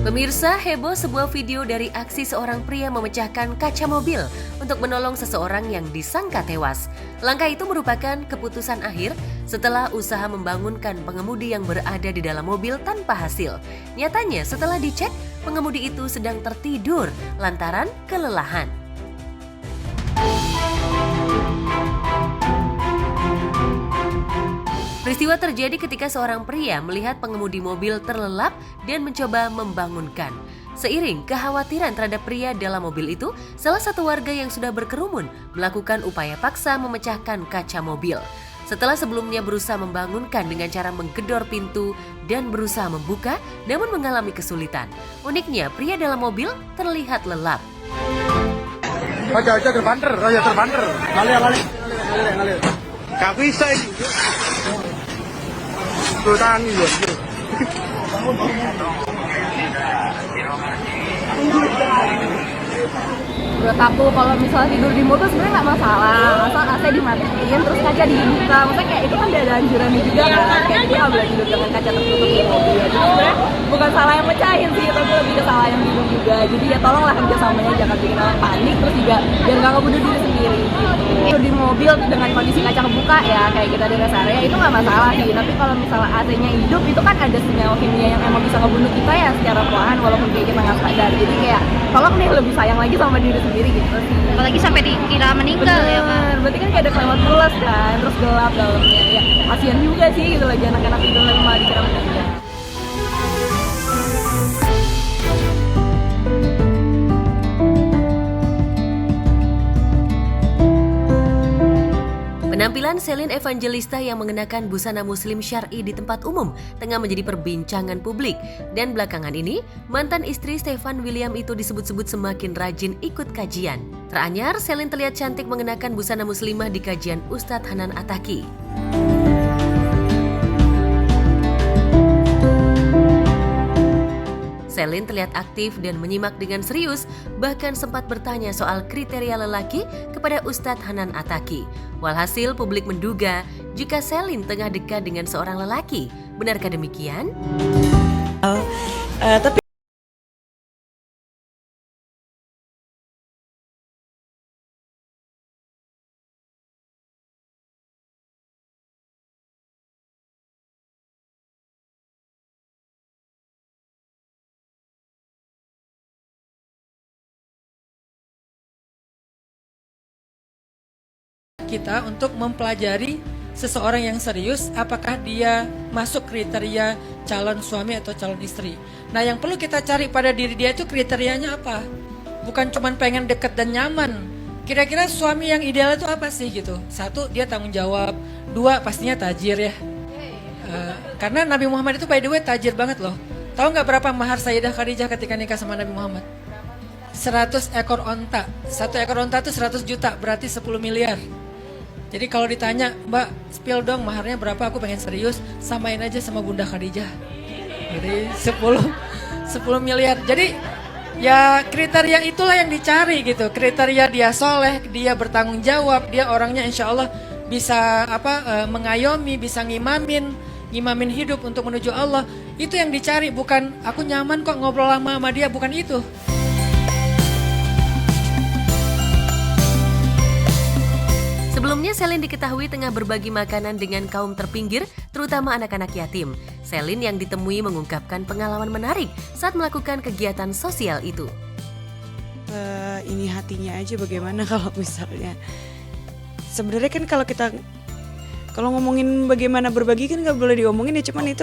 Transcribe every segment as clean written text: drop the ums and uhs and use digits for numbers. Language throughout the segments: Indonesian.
Pemirsa, heboh sebuah video dari aksi seorang pria memecahkan kaca mobil untuk menolong seseorang yang disangka tewas. Langkah itu merupakan keputusan akhir setelah usaha membangunkan pengemudi yang berada di dalam mobil tanpa hasil. Nyatanya setelah dicek, pengemudi itu sedang tertidur lantaran kelelahan. Peristiwa terjadi ketika seorang pria melihat pengemudi mobil terlelap dan mencoba membangunkan. Seiring kekhawatiran terhadap pria dalam mobil itu, salah satu warga yang sudah berkerumun melakukan upaya paksa memecahkan kaca mobil. Setelah sebelumnya berusaha membangunkan dengan cara menggedor pintu dan berusaha membuka, namun mengalami kesulitan. Uniknya, pria dalam mobil terlihat lelap. Aja terbanter. Lali. Gak bisa ini. Tuh tangan ini. Menurut aku kalau misalnya tidur di mobil sebenarnya nggak masalah, asal AC dimatiin terus kaca dibuka. Maksudnya kayak itu kan ada anjurannya juga kan, kayak kita nggak boleh tidur dengan kaca tertutup di mobil. Jadi sebenarnya bukan salah yang mecahin sih, tapi lebih ke salah yang tidur juga. Jadi ya tolonglah kerjasamanya jangan bikin orang panik, terus juga biar nggak ngebunuh diri sendiri gitu. Tidur di mobil dengan kondisi kaca kebuka ya kayak kita di rest area itu nggak masalah sih. Tapi kalau misalnya AC-nya hidup itu kan ada senyawa kimia yang emang bisa ngebunuh kita ya secara perlahan walaupun kayak kita nggak sadar. Jadi kayak tolong nih lebih sayang lagi sama diri sendiri gitu sih. Apalagi sampai dikira meninggal. Bener, Ya kan. berarti kan kayak ada kelewat pulas kan, terus gelap dalamnya ya. Kasian juga sih gitu lagi anak-anak tidur lagi malah dikira meninggal. Penampilan Celine Evangelista yang mengenakan busana muslim syar'i di tempat umum tengah menjadi perbincangan publik. Dan belakangan ini, mantan istri Stefan William itu disebut-sebut semakin rajin ikut kajian. Teranyar, Celine terlihat cantik mengenakan busana muslimah di kajian Ustadz Hanan Attaqi. Celine terlihat aktif dan menyimak dengan serius, bahkan sempat bertanya soal kriteria lelaki kepada Ustadz Hanan Attaqi. Walhasil publik menduga jika Celine tengah dekat dengan seorang lelaki. Benarkah demikian? Tapi kita untuk mempelajari seseorang yang serius, apakah dia masuk kriteria calon suami atau calon istri. Nah, yang perlu kita cari pada diri dia itu kriterianya apa? Bukan cuma pengen deket dan nyaman. Kira-kira suami yang ideal itu apa sih gitu? Satu, dia tanggung jawab. Dua, pastinya tajir ya. Karena Nabi Muhammad itu by the way tajir banget loh. Tahu nggak berapa mahar Sayyidah Khadijah ketika nikah sama Nabi Muhammad? 100 ekor onta. 1 ekor onta itu 100 juta, berarti 10 miliar. Jadi kalau ditanya, Mbak, spill dong maharnya berapa, aku pengen serius, samain aja sama Bunda Khadijah. Jadi 10 miliar. Jadi ya kriteria itulah yang dicari gitu. Kriteria dia soleh, dia bertanggung jawab, dia orangnya insya Allah bisa mengayomi, bisa ngimamin hidup untuk menuju Allah. Itu yang dicari, bukan aku nyaman kok ngobrol sama dia, bukan itu. Sebelumnya, Celine diketahui tengah berbagi makanan dengan kaum terpinggir, terutama anak-anak yatim. Celine yang ditemui mengungkapkan pengalaman menarik saat melakukan kegiatan sosial itu. Ini hatinya aja bagaimana kalau misalnya. Sebenarnya kan kalau ngomongin bagaimana berbagi kan nggak boleh diomongin ya, cuman itu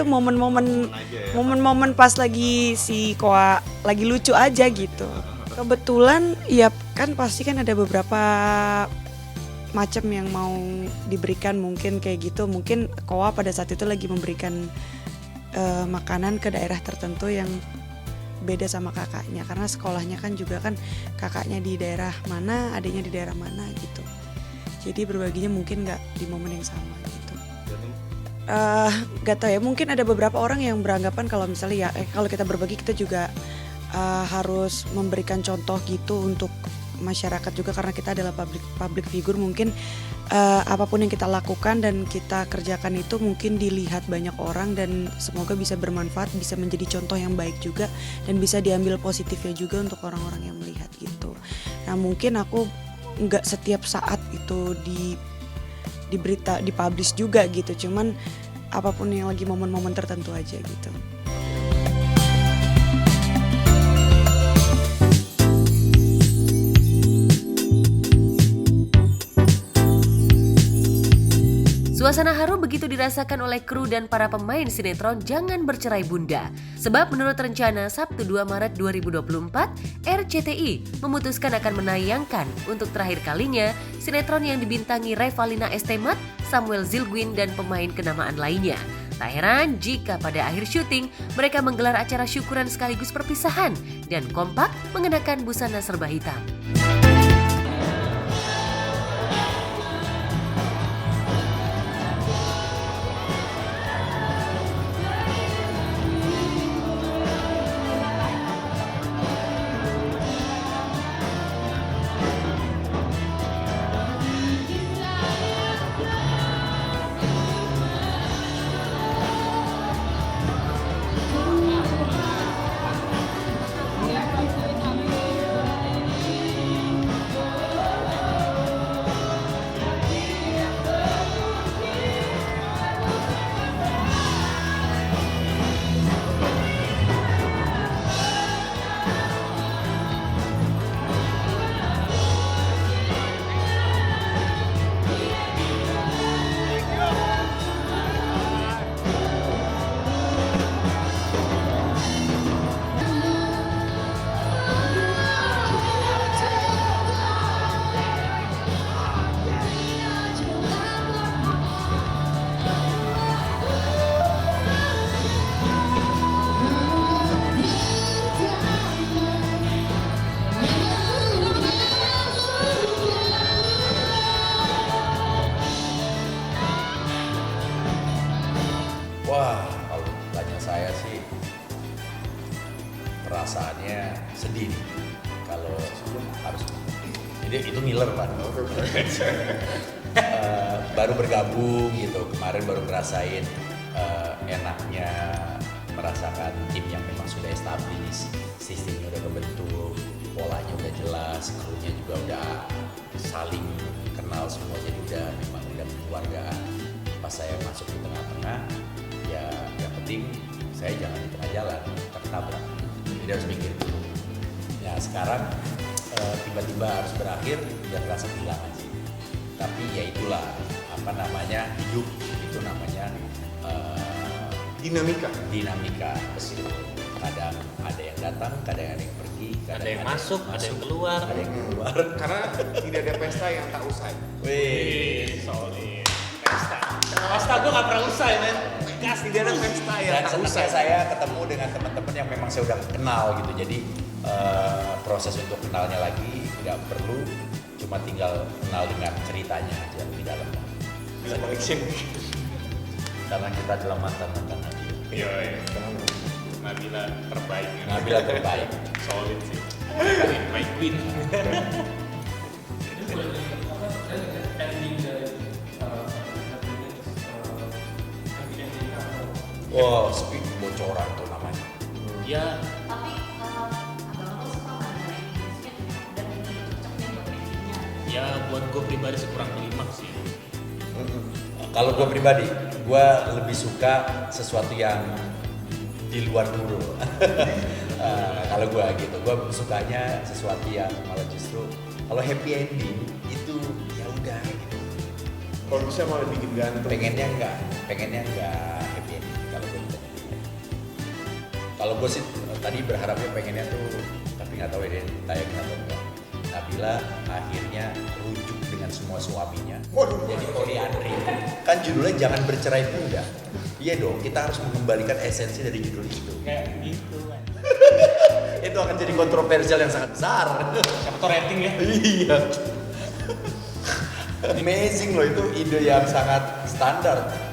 momen-momen pas lagi si Koa lagi lucu aja gitu. Kebetulan ya kan pasti kan ada beberapa macam yang mau diberikan mungkin kayak gitu. Mungkin Koa pada saat itu lagi memberikan makanan ke daerah tertentu yang beda sama kakaknya, karena sekolahnya kan juga kan kakaknya di daerah mana, adiknya di daerah mana gitu. Jadi berbaginya mungkin nggak di momen yang sama gitu. Gak tau ya, mungkin ada beberapa orang yang beranggapan kalau misalnya ya kalau kita berbagi kita juga harus memberikan contoh gitu untuk masyarakat juga, karena kita adalah public figure. Mungkin apapun yang kita lakukan dan kita kerjakan itu mungkin dilihat banyak orang, dan semoga bisa bermanfaat, bisa menjadi contoh yang baik juga, dan bisa diambil positifnya juga untuk orang-orang yang melihat gitu. Nah mungkin aku nggak setiap saat itu di berita dipublish juga gitu, cuman apapun yang lagi momen-momen tertentu aja gitu. Suasana haru begitu dirasakan oleh kru dan para pemain sinetron Jangan Bercerai Bunda. Sebab menurut rencana Sabtu 2 Maret 2024, RCTI memutuskan akan menayangkan untuk terakhir kalinya sinetron yang dibintangi Revalina S. Temat, Samuel Zilguin, dan pemain kenamaan lainnya. Tak heran jika pada akhir syuting mereka menggelar acara syukuran sekaligus perpisahan dan kompak mengenakan busana serba hitam. Wah, kalau tanya saya sih perasaannya sedih nih. Kalau harus, jadi itu Miller kan. Baru bergabung gitu, kemarin baru ngerasain enaknya merasakan tim yang memang sudah established, sistemnya udah kebentuk, polanya udah jelas, krunya juga udah saling kenal semua, jadi udah memang udah kekeluargaan. Pas saya masuk di tengah-tengah, ya yang penting saya jangan di tengah jalan tertabrak, jadi harus mikir. Ya sekarang tiba-tiba harus berakhir, udah terasa kehilangan sih. Tapi ya itulah apa namanya, hidup itu namanya dinamika betul. Kadang ada yang datang, kadang ada yang pergi, kadang ada yang masuk, ada yang keluar. Karena tidak ada pesta yang tak usai. Wih, Solid. Pesta gue gak pernah usai, men. Gas, tidak ada pesta yang dan tak senangnya usai. saya ketemu dengan teman-teman yang memang saya udah kenal gitu. Jadi proses untuk kenalnya lagi nggak perlu, cuma tinggal kenal dengan ceritanya aja lebih dalam. Connection. Karena kita adalah mantan-mantan Nadia. Iya. Nabila terbaik. Nabila terbaik. Solid sih. My queen. Wow, speak bocoran tuh namanya. Ya, ya buat gue pribadi sih kurang klimaks sih. Kalau gue pribadi, gue lebih suka sesuatu yang di luar dulu. Kalau gue gitu, gue sukanya sesuatu yang malah justru kalau happy ending itu ya udah gitu. Kalau bisa malah bikin gantung. Pengennya enggak happy ending kalau gue sih tadi berharapnya pengennya tuh, tapi nggak tahu ya tayangin atau enggak. Nabila akhirnya rujuk dengan semua suaminya. Waduh, jadi poliandri. Kan judulnya Jangan Bercerai Bunda. Iya dong, kita harus mengembalikan esensi dari judul itu. Kayak gitu kan. Itu akan jadi kontroversial yang sangat besar. Siapa tuh rating ya? Iya. Amazing loh, itu ide yang sangat standar.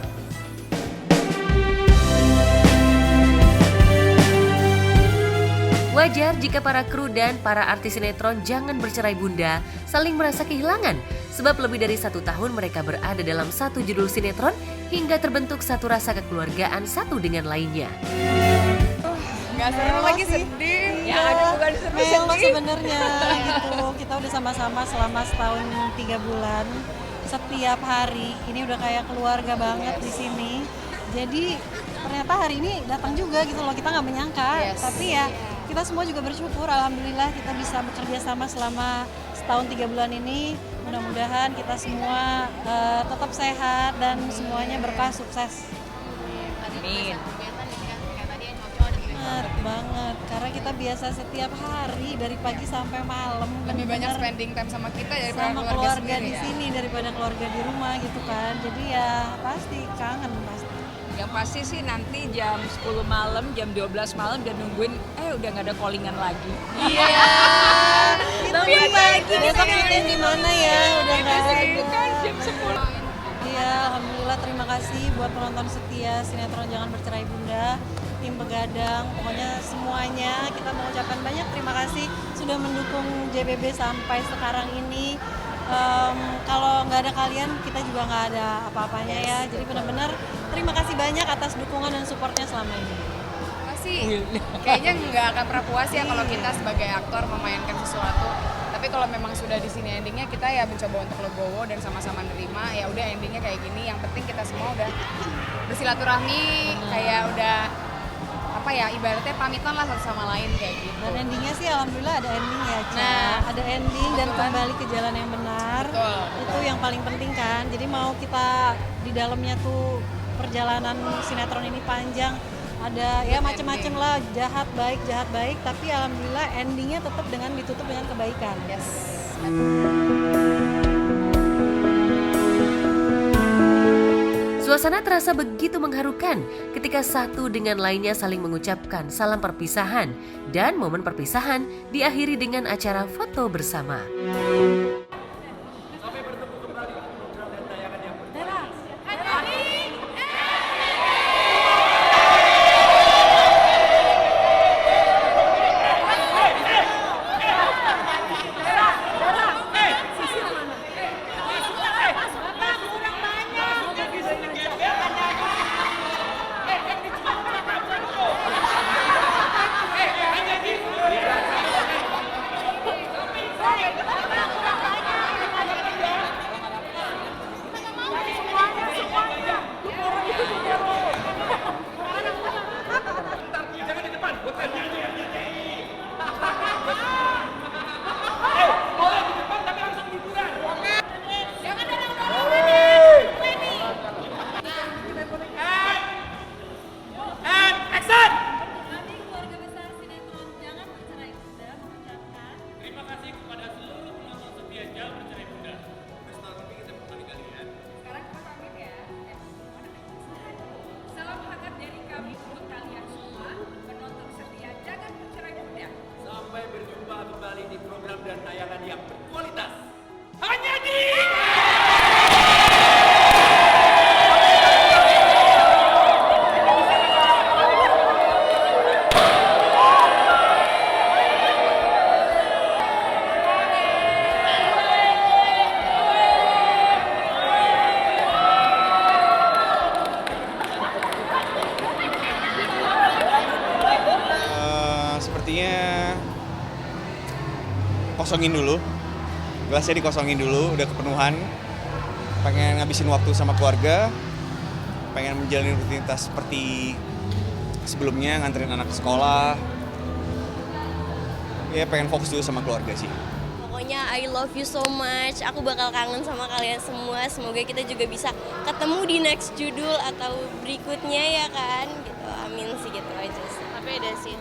Wajar jika para kru dan para artis sinetron Jangan Bercerai Bunda saling merasa kehilangan, sebab lebih dari 1 tahun mereka berada dalam satu judul sinetron hingga terbentuk satu rasa kekeluargaan satu dengan lainnya. Nggak seru lagi sedih. Ya, bukan sedih sebenarnya gitu. Kita udah sama-sama selama setahun 3 bulan. Setiap hari ini udah kayak keluarga banget di sini. Jadi ternyata hari ini datang juga gitu loh. Kita nggak menyangka. Tapi ya kita semua juga bersyukur. Alhamdulillah kita bisa bekerja sama selama setahun 3 bulan ini. Mudah-mudahan kita semua tetap sehat dan semuanya berkah sukses. Amin. Banget, karena kita biasa setiap hari dari pagi sampai malam lebih banyak spending time sama kita daripada sama keluarga di sini daripada keluarga di rumah gitu kan, jadi ya pasti kangen pasti. Yang pasti sih nanti jam 10 malam, jam 12 malam udah nungguin, udah nggak ada callingan lagi. Iya. Nungguin lagi besok meeting di mana ya, udah nggak ada. Kan jam 10. Iya, alhamdulillah terima kasih buat penonton setia sinetron Jangan Bercerai Bunda. Tim Begadang, pokoknya semuanya kita mengucapkan banyak terima kasih sudah mendukung JBB sampai sekarang ini. Kalau nggak ada kalian kita juga nggak ada apa-apanya ya. Jadi benar-benar terima kasih banyak atas dukungan dan supportnya selama ini. Pasti kayaknya nggak akan pernah puas ya kalau kita sebagai aktor memainkan sesuatu. Tapi kalau memang sudah di sini endingnya kita ya mencoba untuk legowo dan sama-sama nerima. Ya udah endingnya kayak gini. Yang penting kita semua udah bersilaturahmi, kayak udah ibaratnya pamitan lah satu sama lain kayak gitu. Dan endingnya sih alhamdulillah ada ending ya, ada ending dan kembali ke jalan yang benar. Betul. Itu yang paling penting kan. Jadi mau kita di dalamnya tuh perjalanan sinetron ini panjang, ada ya macam-macam lah, jahat baik, tapi alhamdulillah endingnya tetap dengan ditutup dengan kebaikan. Yes. Suasana terasa begitu mengharukan ketika satu dengan lainnya saling mengucapkan salam perpisahan dan momen perpisahan diakhiri dengan acara foto bersama. Kosongin dulu, gelasnya dikosongin dulu, udah kepenuhan, pengen ngabisin waktu sama keluarga, pengen menjalani rutinitas seperti sebelumnya, nganterin anak ke sekolah, ya pengen fokus dulu sama keluarga sih. Pokoknya I love you so much, aku bakal kangen sama kalian semua, semoga kita juga bisa ketemu di next judul atau berikutnya ya kan, gitu, amin sih gitu aja sih. Tapi ada sih,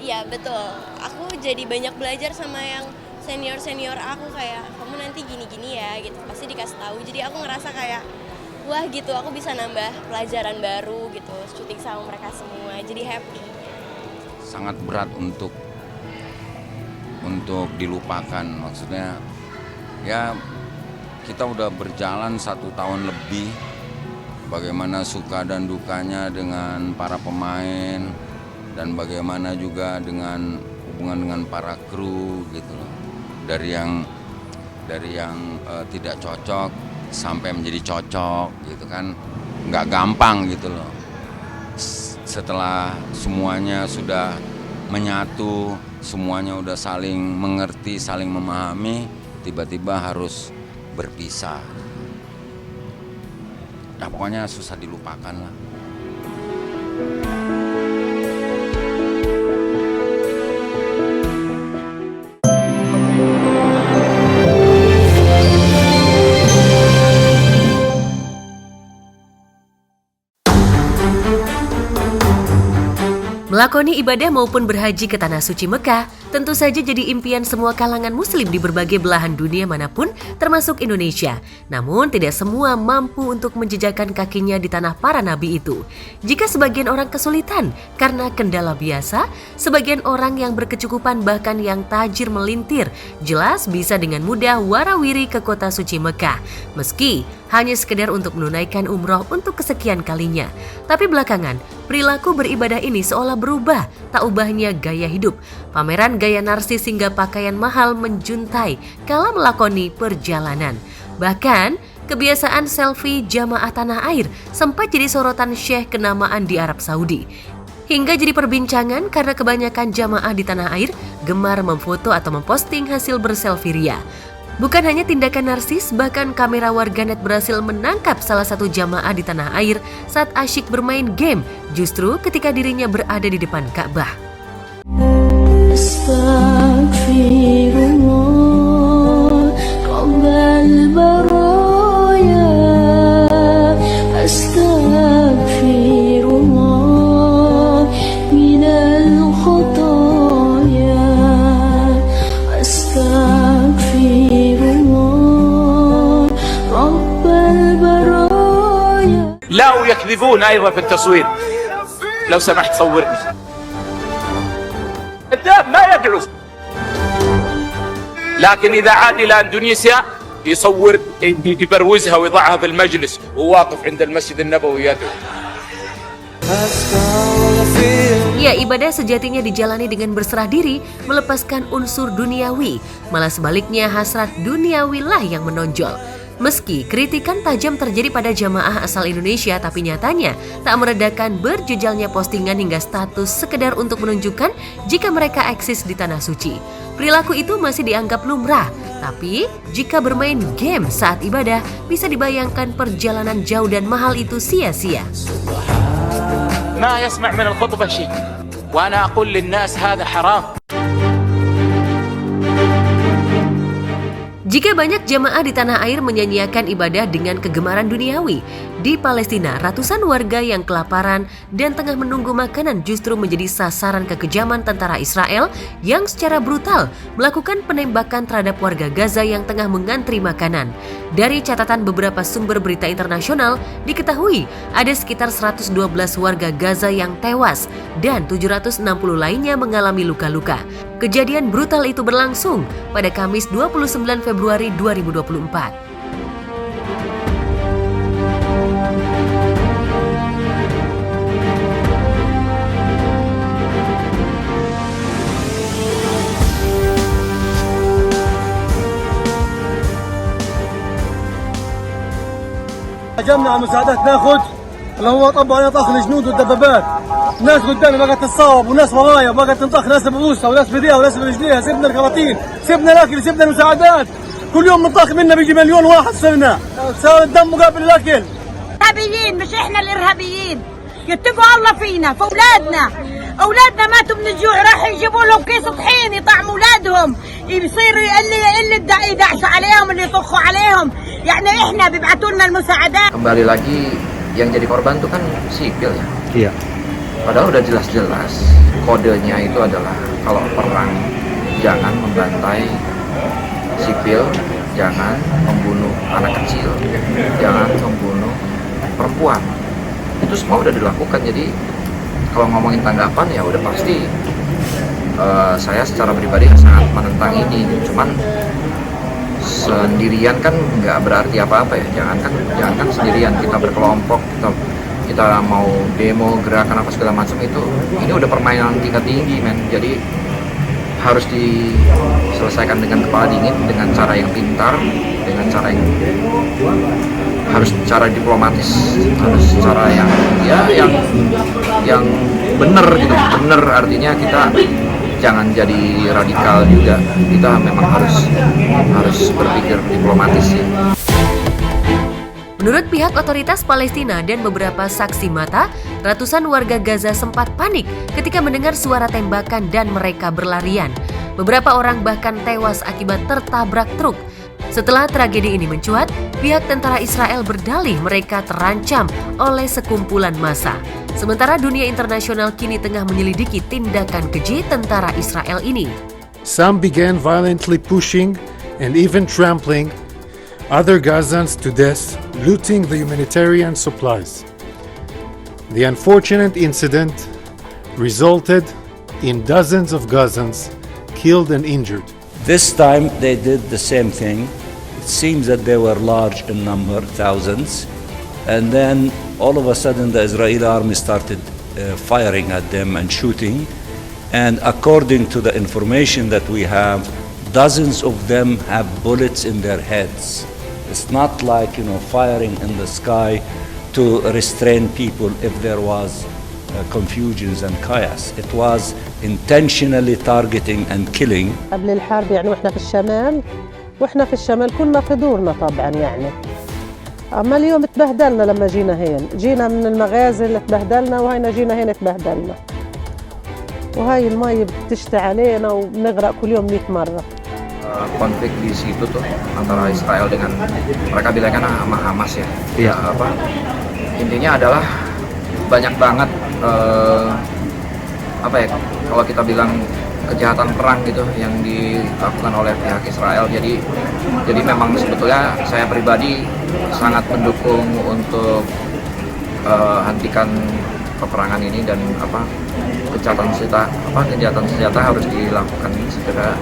iya betul, aku jadi banyak belajar sama yang senior aku kayak kamu nanti gini-gini ya gitu, pasti dikasih tahu, jadi aku ngerasa kayak wah gitu, aku bisa nambah pelajaran baru gitu, syuting sama mereka semua, jadi happy. Sangat berat untuk dilupakan, maksudnya ya kita udah berjalan 1 tahun lebih bagaimana suka dan dukanya dengan para pemain dan bagaimana juga dengan hubungan dengan para kru gitu loh. Dari yang tidak cocok sampai menjadi cocok gitu kan, nggak gampang gitu loh. Setelah semuanya sudah menyatu, semuanya udah saling mengerti, saling memahami, tiba-tiba harus berpisah. Nah, pokoknya susah dilupakan lah. Melakoni ibadah maupun berhaji ke Tanah Suci Mekah tentu saja jadi impian semua kalangan muslim di berbagai belahan dunia manapun, termasuk Indonesia. Namun tidak semua mampu untuk menjejakkan kakinya di tanah para nabi itu. Jika sebagian orang kesulitan karena kendala biasa, sebagian orang yang berkecukupan bahkan yang tajir melintir, jelas bisa dengan mudah warawiri ke kota suci Mekah. Meski hanya sekedar untuk menunaikan umroh untuk kesekian kalinya. Tapi belakangan, perilaku beribadah ini seolah berubah, tak ubahnya gaya hidup. Pameran gaya narsis hingga pakaian mahal menjuntai kala melakoni perjalanan. Bahkan, kebiasaan selfie jamaah tanah air sempat jadi sorotan syekh kenamaan di Arab Saudi. Hingga jadi perbincangan karena kebanyakan jamaah di tanah air gemar memfoto atau memposting hasil berselfie ria. Bukan hanya tindakan narsis, bahkan kamera warganet berhasil menangkap salah satu jamaah di tanah air saat asyik bermain game, justru ketika dirinya berada di depan Ka'bah. لا ويكذبون أيضا في التصوير. لو سمحت صورني. كذاب ما يدعو. لكن إذا عاد إلى إندونيسيا يصور يبروزها ويضعها في المجلس وواقف عند المسجد النبوي يدعو. Ya, ibadah sejatinya dijalani dengan berserah diri, melepaskan unsur duniawi. Malah sebaliknya hasrat duniawi lah yang menonjol. Meski kritikan tajam terjadi pada jamaah asal Indonesia, tapi nyatanya tak meredakan berjejalnya postingan hingga status sekedar untuk menunjukkan jika mereka eksis di Tanah Suci. Perilaku itu masih dianggap lumrah, tapi jika bermain game saat ibadah, bisa dibayangkan perjalanan jauh dan mahal itu sia-sia. ما يسمع من الخطبة شيء وأنا أقول للناس هذا حرام. Jika banyak jamaah di tanah air menyanyiakan ibadah dengan kegemaran duniawi, di Palestina ratusan warga yang kelaparan dan tengah menunggu makanan justru menjadi sasaran kekejaman tentara Israel yang secara brutal melakukan penembakan terhadap warga Gaza yang tengah mengantri makanan. Dari catatan beberapa sumber berita internasional, diketahui ada sekitar 112 warga Gaza yang tewas dan 760 lainnya mengalami luka-luka. Kejadian brutal itu berlangsung pada Kamis 29 Februari 2024. هجمنا على مساعدات ناخذ اللي هو طبعا طخ الجنود والدبابات، ناس قدامي بقت تتصاوب وناس ورايا بقت تنطخ، ناس ببوسها وناس بايديها وناس برجليها، سيبنا الكراتين، سيبنا الاكل، سيبنا المساعدات، كل يوم منطخ منا بيجي مليون واحد صرنا، صار الدم مقابل الاكل. ارهابيين مش احنا الارهابيين، يتقوا الله فينا في اولادنا ماتوا من الجوع، راح يجيبوا لهم كيس طحين يطعموا اولادهم، يصير اللي يدعسوا عليهم اللي يطخوا عليهم، يعني احنا بيبعتوا لنا المساعدات. Kembali lagi yang jadi korban itu kan sipil ya. Iya. Padahal udah jelas-jelas kodenya itu adalah kalau perang jangan membantai sipil, jangan membunuh anak kecil, jangan membunuh perempuan. Itu semua udah dilakukan. Jadi kalau ngomongin tanggapan ya udah pasti saya secara pribadi sangat menentang ini. Cuman sendirian kan nggak berarti apa-apa ya. Jangankan sendirian, kita berkelompok, kita mau demo, gerakan apa segala macam itu, ini udah permainan tingkat tinggi, men. Jadi harus diselesaikan dengan kepala dingin, dengan cara yang pintar, dengan cara cara diplomatis, harus cara yang benar gitu. Benar artinya kita jangan jadi radikal juga, kita memang harus berpikir diplomatis sih. Menurut pihak otoritas Palestina dan beberapa saksi mata, ratusan warga Gaza sempat panik ketika mendengar suara tembakan dan mereka berlarian. Beberapa orang bahkan tewas akibat tertabrak truk. Setelah tragedi ini mencuat, pihak tentara Israel berdalih mereka terancam oleh sekumpulan massa. Sementara dunia internasional kini tengah menyelidiki tindakan keji tentara Israel ini. Some began violently pushing and even trampling other Gazans to death, looting the humanitarian supplies. The unfortunate incident resulted in dozens of Gazans killed and injured. This time they did the same thing. It seems that they were large in number, thousands, and then all of a sudden the Israeli army started firing at them and shooting, and according to the information that we have, dozens of them have bullets in their heads. It's not like, firing in the sky to restrain people if there was confusions and chaos. It was intentionally targeting and killing. قبل الحرب يعني واحنا في الشمال كنا في دورنا طبعا يعني. أما اليوم اتبهدلنا لما جينا هين، جينا من المغازل اتبهدلنا وهينا جينا هين اتبهدلنا. وهاي المي بتشتي علينا وبنغرق كل يوم 100 مرة. Konflik di situ tuh antara Israel dengan mereka bilangnya sama Hamas ya. Iya. Intinya adalah banyak banget kalau kita bilang kejahatan perang gitu yang dilakukan oleh pihak Israel. Jadi memang sebetulnya saya pribadi sangat mendukung untuk hentikan peperangan ini dan kejahatan senjata harus dilakukan segera.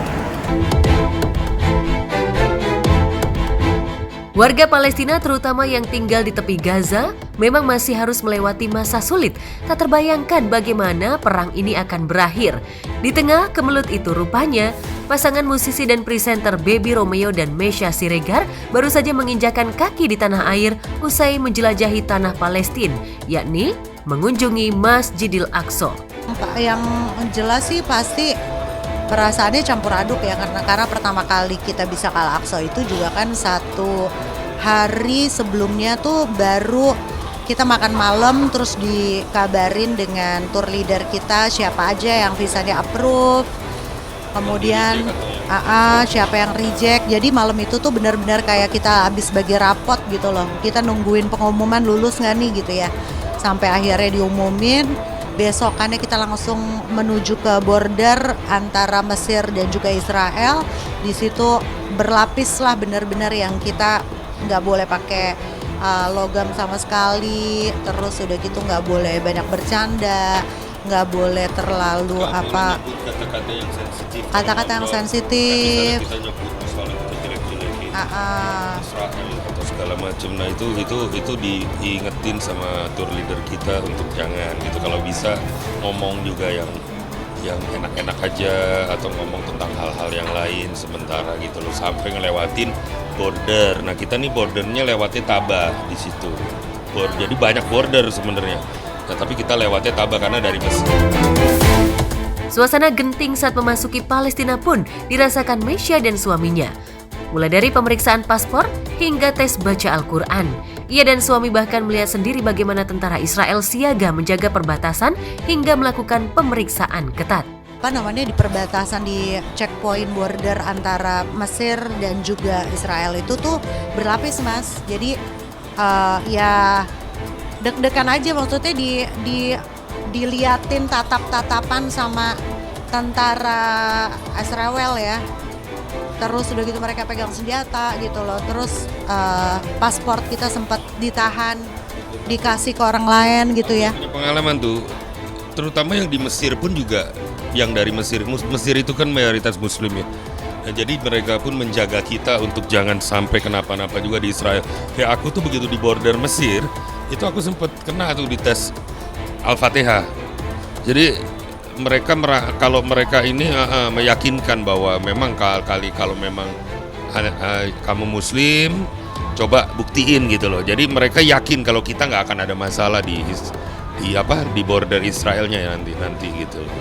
Warga Palestina terutama yang tinggal di tepi Gaza memang masih harus melewati masa sulit. Tak terbayangkan bagaimana perang ini akan berakhir. Di tengah kemelut itu rupanya, pasangan musisi dan presenter Baby Romeo dan Mesya Siregar baru saja menginjakan kaki di tanah air usai menjelajahi tanah Palestina, yakni mengunjungi Masjidil Aqsa. Yang jelas sih pasti perasaannya campur aduk ya, karena pertama kali kita bisa ke Al-Aqsa itu juga kan satu hari sebelumnya tuh baru kita makan malam, terus dikabarin dengan tour leader kita siapa aja yang visanya approve, kemudian siapa yang reject. Jadi malam itu tuh benar-benar kayak kita habis bagi rapot gitu loh, kita nungguin pengumuman lulus nggak nih gitu ya, sampai akhirnya diumumin. Besokannya kita langsung menuju ke border antara Mesir dan juga Israel. Di situ berlapis lah benar-benar yang kita nggak boleh pakai logam sama sekali. Terus udah gitu nggak boleh banyak bercanda, nggak boleh terlalu kata-kata yang sensitif. Atau segala macam. Nah itu diingetin sama tour leader kita untuk jangan gitu, kalau bisa ngomong juga yang enak-enak aja atau ngomong tentang hal-hal yang lain sementara gitu loh, sampai ngelewatin border. Nah kita nih bordernya lewatnya Tabah di situ. Jadi banyak border sebenarnya. Nah, tapi kita lewatnya Tabah karena dari Mesir. Suasana genting saat memasuki Palestina pun dirasakan Mesya dan suaminya. Mulai dari pemeriksaan paspor hingga tes baca Al-Quran. Ia dan suami bahkan melihat sendiri bagaimana tentara Israel siaga menjaga perbatasan hingga melakukan pemeriksaan ketat. Di perbatasan di checkpoint border antara Mesir dan juga Israel itu tuh berlapis, Mas. Jadi ya deg-degan aja, maksudnya diliatin tatap-tatapan sama tentara Israel ya. Terus udah gitu mereka pegang senjata gitu loh. Terus paspor kita sempat ditahan, dikasih ke orang lain gitu ya. Punya pengalaman tuh, terutama yang di Mesir pun juga, yang dari Mesir itu kan mayoritas Muslim ya. Nah, jadi mereka pun menjaga kita untuk jangan sampai kenapa-napa juga di Israel. Kayak aku tuh begitu di border Mesir, itu aku sempat kena tuh di tes Al-Fatihah. Jadi kalau mereka ini meyakinkan bahwa memang kalau memang kamu Muslim, coba buktiin gitu loh. Jadi mereka yakin kalau kita nggak akan ada masalah di border Israelnya nanti gitu loh.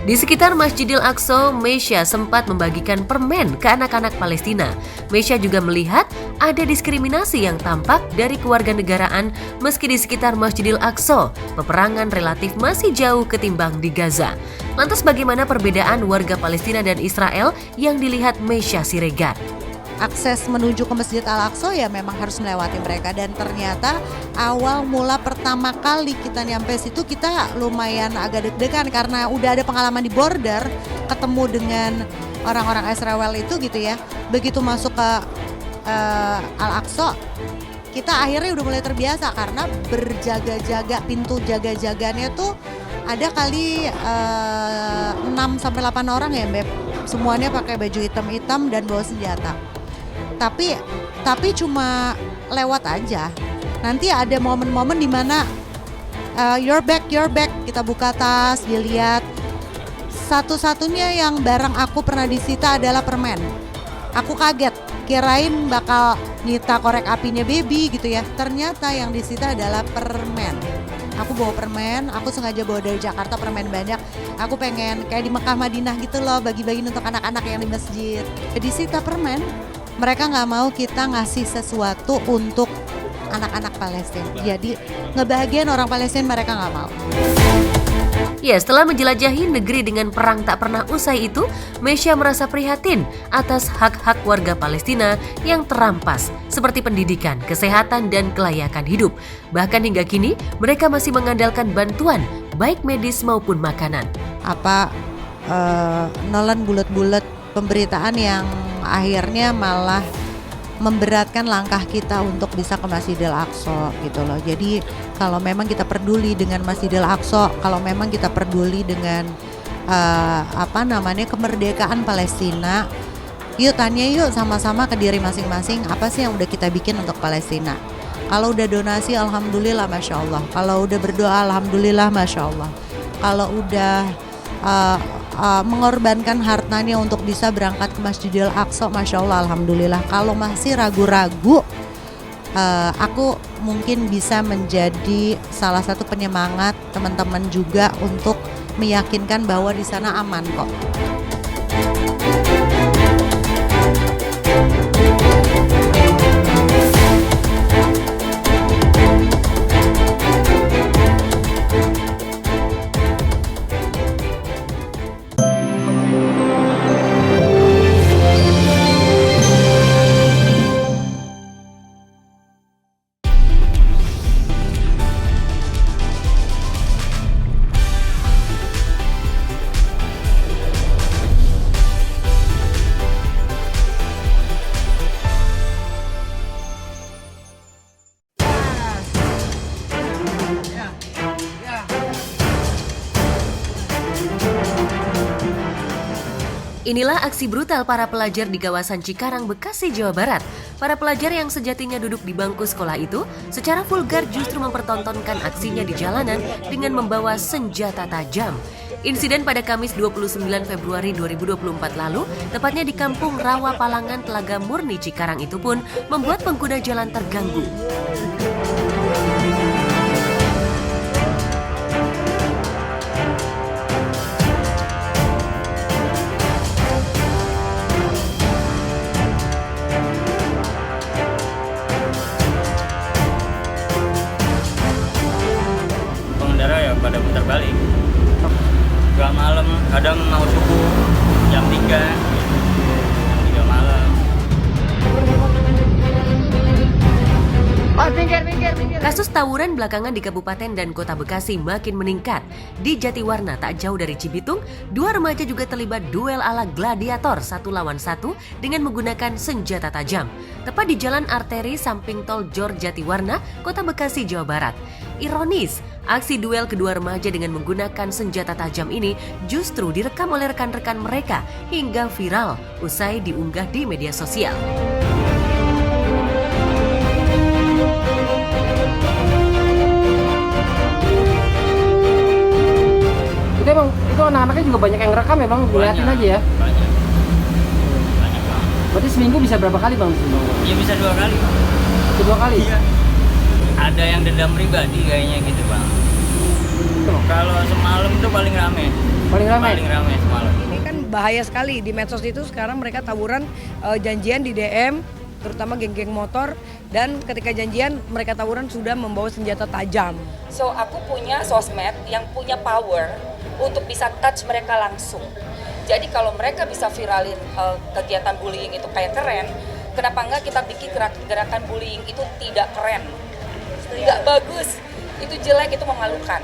Di sekitar Masjidil Aqsa, Meisha sempat membagikan permen ke anak-anak Palestina. Meisha juga melihat ada diskriminasi yang tampak dari kewarganegaraan meski di sekitar Masjidil Aqsa, peperangan relatif masih jauh ketimbang di Gaza. Lantas bagaimana perbedaan warga Palestina dan Israel yang dilihat Meisha Siregar? Akses menuju ke Masjid Al-Aqsa ya memang harus melewati mereka, dan ternyata awal mula pertama kali kita nyampe situ kita lumayan agak deg-degan karena udah ada pengalaman di border ketemu dengan orang-orang Israel itu gitu ya. Begitu masuk ke Al-Aqsa kita akhirnya udah mulai terbiasa karena berjaga-jaga, pintu jaga-jaganya tuh ada kali 6-8 orang ya Beb. Semuanya pakai baju hitam-hitam dan bawa senjata. Tapi cuma lewat aja. Nanti ada momen-momen di mana your back, kita buka tas, dilihat. Satu-satunya yang barang aku pernah disita adalah permen. Aku kaget, kirain bakal nyita korek apinya baby gitu ya. Ternyata yang disita adalah permen. Aku bawa permen, aku sengaja bawa dari Jakarta permen banyak. Aku pengen kayak di Mekah Madinah gitu loh, bagi-bagi untuk anak-anak yang di masjid. Disita permen. Mereka nggak mau kita ngasih sesuatu untuk anak-anak Palestina. Jadi ngebahagiain orang Palestina mereka nggak mau. Ya, setelah menjelajahi negeri dengan perang tak pernah usai itu, Meisha merasa prihatin atas hak-hak warga Palestina yang terampas, seperti pendidikan, kesehatan, dan kelayakan hidup. Bahkan hingga kini, mereka masih mengandalkan bantuan, baik medis maupun makanan. Nelan bulat-bulat pemberitaan yang akhirnya malah memberatkan langkah kita untuk bisa ke Masjidil Aqsa gitu loh. Jadi kalau memang kita peduli dengan Masjidil Aqsa, kalau memang kita peduli dengan kemerdekaan Palestina, yuk tanya yuk sama-sama ke diri masing-masing apa sih yang udah kita bikin untuk Palestina. Kalau udah donasi alhamdulillah Masya Allah, kalau udah berdoa alhamdulillah Masya Allah, kalau udah mengorbankan hartanya untuk bisa berangkat ke Masjidil Aqsa, Masya Allah alhamdulillah. Kalau masih ragu-ragu, aku mungkin bisa menjadi salah satu penyemangat teman-teman juga untuk meyakinkan bahwa di sana aman kok. Inilah aksi brutal para pelajar di kawasan Cikarang, Bekasi, Jawa Barat. Para pelajar yang sejatinya duduk di bangku sekolah itu secara vulgar justru mempertontonkan aksinya di jalanan dengan membawa senjata tajam. Insiden pada Kamis 29 Februari 2024 lalu, tepatnya di Kampung Rawa Palangan, Telaga Murni, Cikarang itu pun membuat pengguna jalan terganggu. Pada putar balik, gak malam, kadang mau subuh jam 3 malam. Kasus tawuran belakangan di Kabupaten dan Kota Bekasi makin meningkat. Di Jatiwarna tak jauh dari Cibitung, dua remaja juga terlibat duel ala gladiator 1 lawan 1 dengan menggunakan senjata tajam. Tepat di Jalan Arteri samping tol Jor Jatiwarna, Kota Bekasi, Jawa Barat. Ironis, aksi duel kedua remaja dengan menggunakan senjata tajam ini justru direkam oleh rekan-rekan mereka hingga viral usai diunggah di media sosial. Itu anak-anaknya juga banyak yang ngerekam ya bang, liatin aja ya. Banyak. Berarti seminggu bisa berapa kali bang? Iya bisa 2 kali. Dua kali? Iya. Ada yang dendam pribadi kayaknya gitu bang. Kalau semalam tuh paling rame. Paling rame? Paling rame semalam. Ini kan bahaya sekali di medsos itu sekarang mereka tawuran janjian di DM, terutama geng-geng motor, dan ketika janjian mereka tawuran sudah membawa senjata tajam. So aku punya sosmed yang punya power untuk bisa touch mereka langsung. Jadi kalau mereka bisa viralin kegiatan bullying itu kayak keren, kenapa enggak kita bikin gerakan bullying itu tidak keren, tidak bagus, itu jelek, itu memalukan.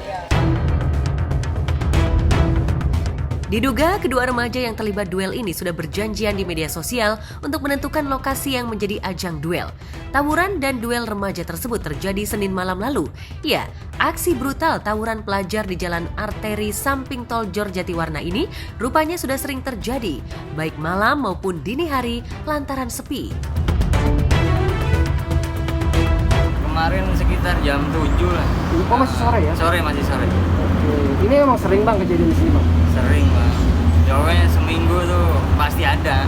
Diduga kedua remaja yang terlibat duel ini sudah berjanjian di media sosial untuk menentukan lokasi yang menjadi ajang duel. Tawuran dan duel remaja tersebut terjadi Senin malam lalu. Ya, aksi brutal tawuran pelajar di jalan arteri samping tol Jor Jatiwarna ini rupanya sudah sering terjadi, baik malam maupun dini hari lantaran sepi. Kemarin sekitar jam 7 lah. Oh masih sore ya? Sore, masih sore. Oke. Ini emang sering bang kejadian di sini bang? Sering bang. Jauhnya seminggu tuh pasti ada.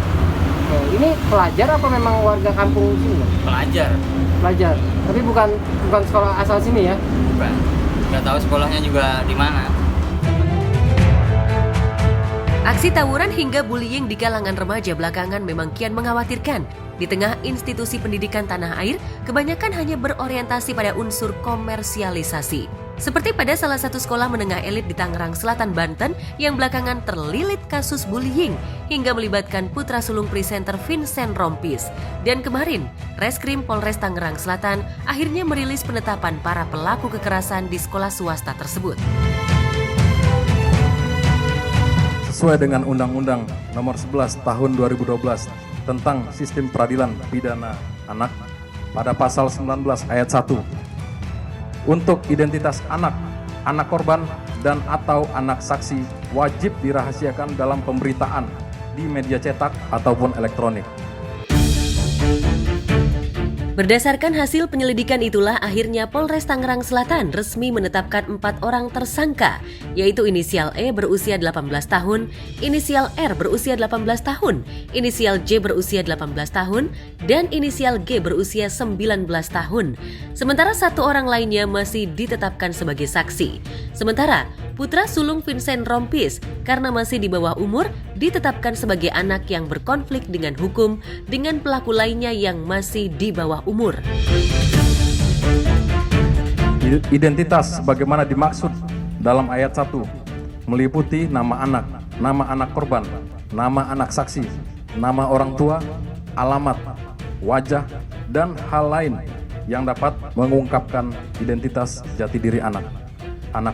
Oke. Ini pelajar apa memang warga kampung sini bang? Pelajar. Pelajar. Tapi bukan sekolah asal sini ya? Bukan. Nggak tahu sekolahnya juga di mana. Aksi tawuran hingga bullying di kalangan remaja belakangan memang kian mengkhawatirkan. Di tengah institusi pendidikan tanah air, kebanyakan hanya berorientasi pada unsur komersialisasi. Seperti pada salah satu sekolah menengah elit di Tangerang Selatan, Banten yang belakangan terlilit kasus bullying hingga melibatkan putra sulung presenter Vincent Rompis. Dan kemarin, Reskrim Polres Tangerang Selatan akhirnya merilis penetapan para pelaku kekerasan di sekolah swasta tersebut. Sesuai dengan Undang-Undang Nomor 11 Tahun 2012 tentang Sistem Peradilan Pidana Anak pada pasal 19 ayat 1. Untuk identitas anak korban dan atau anak saksi wajib dirahasiakan dalam pemberitaan di media cetak ataupun elektronik. Berdasarkan hasil penyelidikan itulah akhirnya Polres Tangerang Selatan resmi menetapkan 4 orang tersangka, yaitu inisial E berusia 18 tahun, inisial R berusia 18 tahun, inisial J berusia 18 tahun, dan inisial G berusia 19 tahun. Sementara 1 orang lainnya masih ditetapkan sebagai saksi. Sementara putra sulung Vincent Rompis karena masih di bawah umur ditetapkan sebagai anak yang berkonflik dengan hukum dengan pelaku lainnya yang masih di bawah umur. Identitas sebagaimana dimaksud dalam ayat 1 meliputi nama anak korban, nama anak saksi, nama orang tua, alamat, wajah, dan hal lain yang dapat mengungkapkan identitas jati diri anak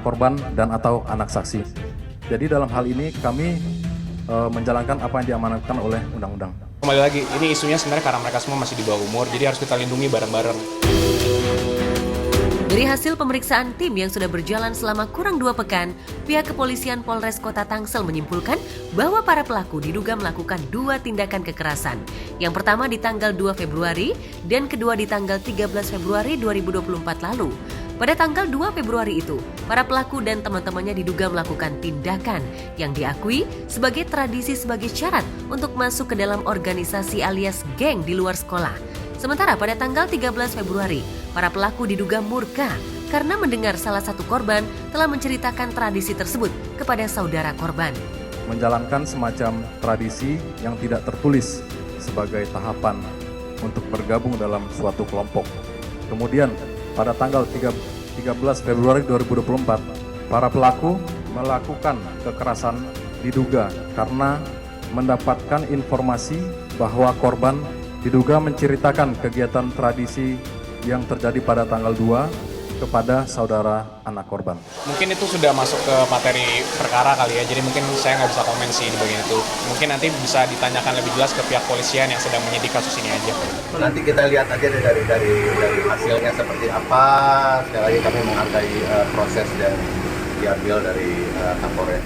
korban dan atau anak saksi. Jadi dalam hal ini kami menjalankan apa yang diamanatkan oleh undang-undang. Kembali lagi, ini isunya sebenarnya karena mereka semua masih di bawah umur, jadi harus kita lindungi bareng-bareng. Dari hasil pemeriksaan tim yang sudah berjalan selama kurang 2 pekan, pihak kepolisian Polres Kota Tangsel menyimpulkan bahwa para pelaku diduga melakukan 2 tindakan kekerasan. Yang pertama di tanggal 2 Februari dan kedua di tanggal 13 Februari 2024 lalu. Pada tanggal 2 Februari itu, para pelaku dan teman-temannya diduga melakukan tindakan yang diakui sebagai tradisi sebagai syarat untuk masuk ke dalam organisasi alias geng di luar sekolah. Sementara pada tanggal 13 Februari, para pelaku diduga murka karena mendengar salah satu korban telah menceritakan tradisi tersebut kepada saudara korban. Menjalankan semacam tradisi yang tidak tertulis sebagai tahapan untuk bergabung dalam suatu kelompok. Kemudian pada tanggal 13 Februari 2024, para pelaku melakukan kekerasan diduga karena mendapatkan informasi bahwa korban diduga menceritakan kegiatan tradisi yang terjadi pada tanggal 2 kepada saudara anak korban. Mungkin itu sudah masuk ke materi perkara kali ya, jadi mungkin saya nggak bisa komen sih di bagian itu. Mungkin nanti bisa ditanyakan lebih jelas ke pihak polisian yang sedang menyidik kasus ini aja. Nanti kita lihat aja dari hasilnya seperti apa. Sekali lagi kami menghargai proses dan diambil dari Kapolres.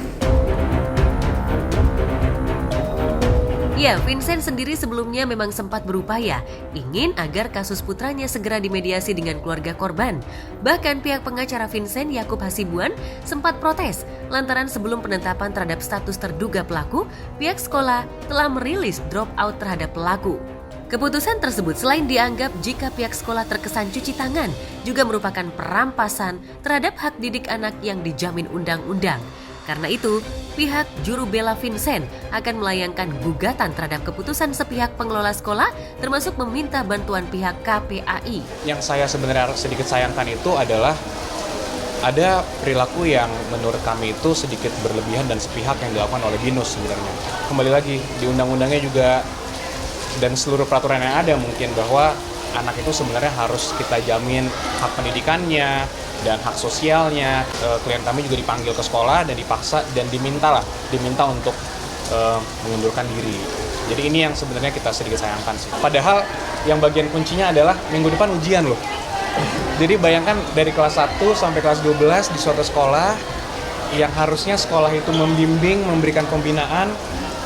Ya, Vincent sendiri sebelumnya memang sempat berupaya ingin agar kasus putranya segera dimediasi dengan keluarga korban. Bahkan pihak pengacara Vincent, Yakub Hasibuan, sempat protes lantaran sebelum penetapan terhadap status terduga pelaku, pihak sekolah telah merilis drop out terhadap pelaku. Keputusan tersebut selain dianggap jika pihak sekolah terkesan cuci tangan, juga merupakan perampasan terhadap hak didik anak yang dijamin undang-undang. Karena itu, pihak juru bela Vincent akan melayangkan gugatan terhadap keputusan sepihak pengelola sekolah, termasuk meminta bantuan pihak KPAI. Yang saya sebenarnya sedikit sayangkan itu adalah ada perilaku yang menurut kami itu sedikit berlebihan dan sepihak yang dilakukan oleh BINUS sebenarnya. Kembali lagi, di undang-undangnya juga dan seluruh peraturan yang ada mungkin bahwa anak itu sebenarnya harus kita jamin hak pendidikannya dan hak sosialnya. Klien kami juga dipanggil ke sekolah dan dipaksa dan diminta untuk mengundurkan diri. Jadi ini yang sebenarnya kita sedikit sayangkan sih. Padahal yang bagian kuncinya adalah minggu depan ujian loh. Jadi bayangkan dari kelas 1 sampai kelas 12 di suatu sekolah yang harusnya sekolah itu membimbing, memberikan pembinaan,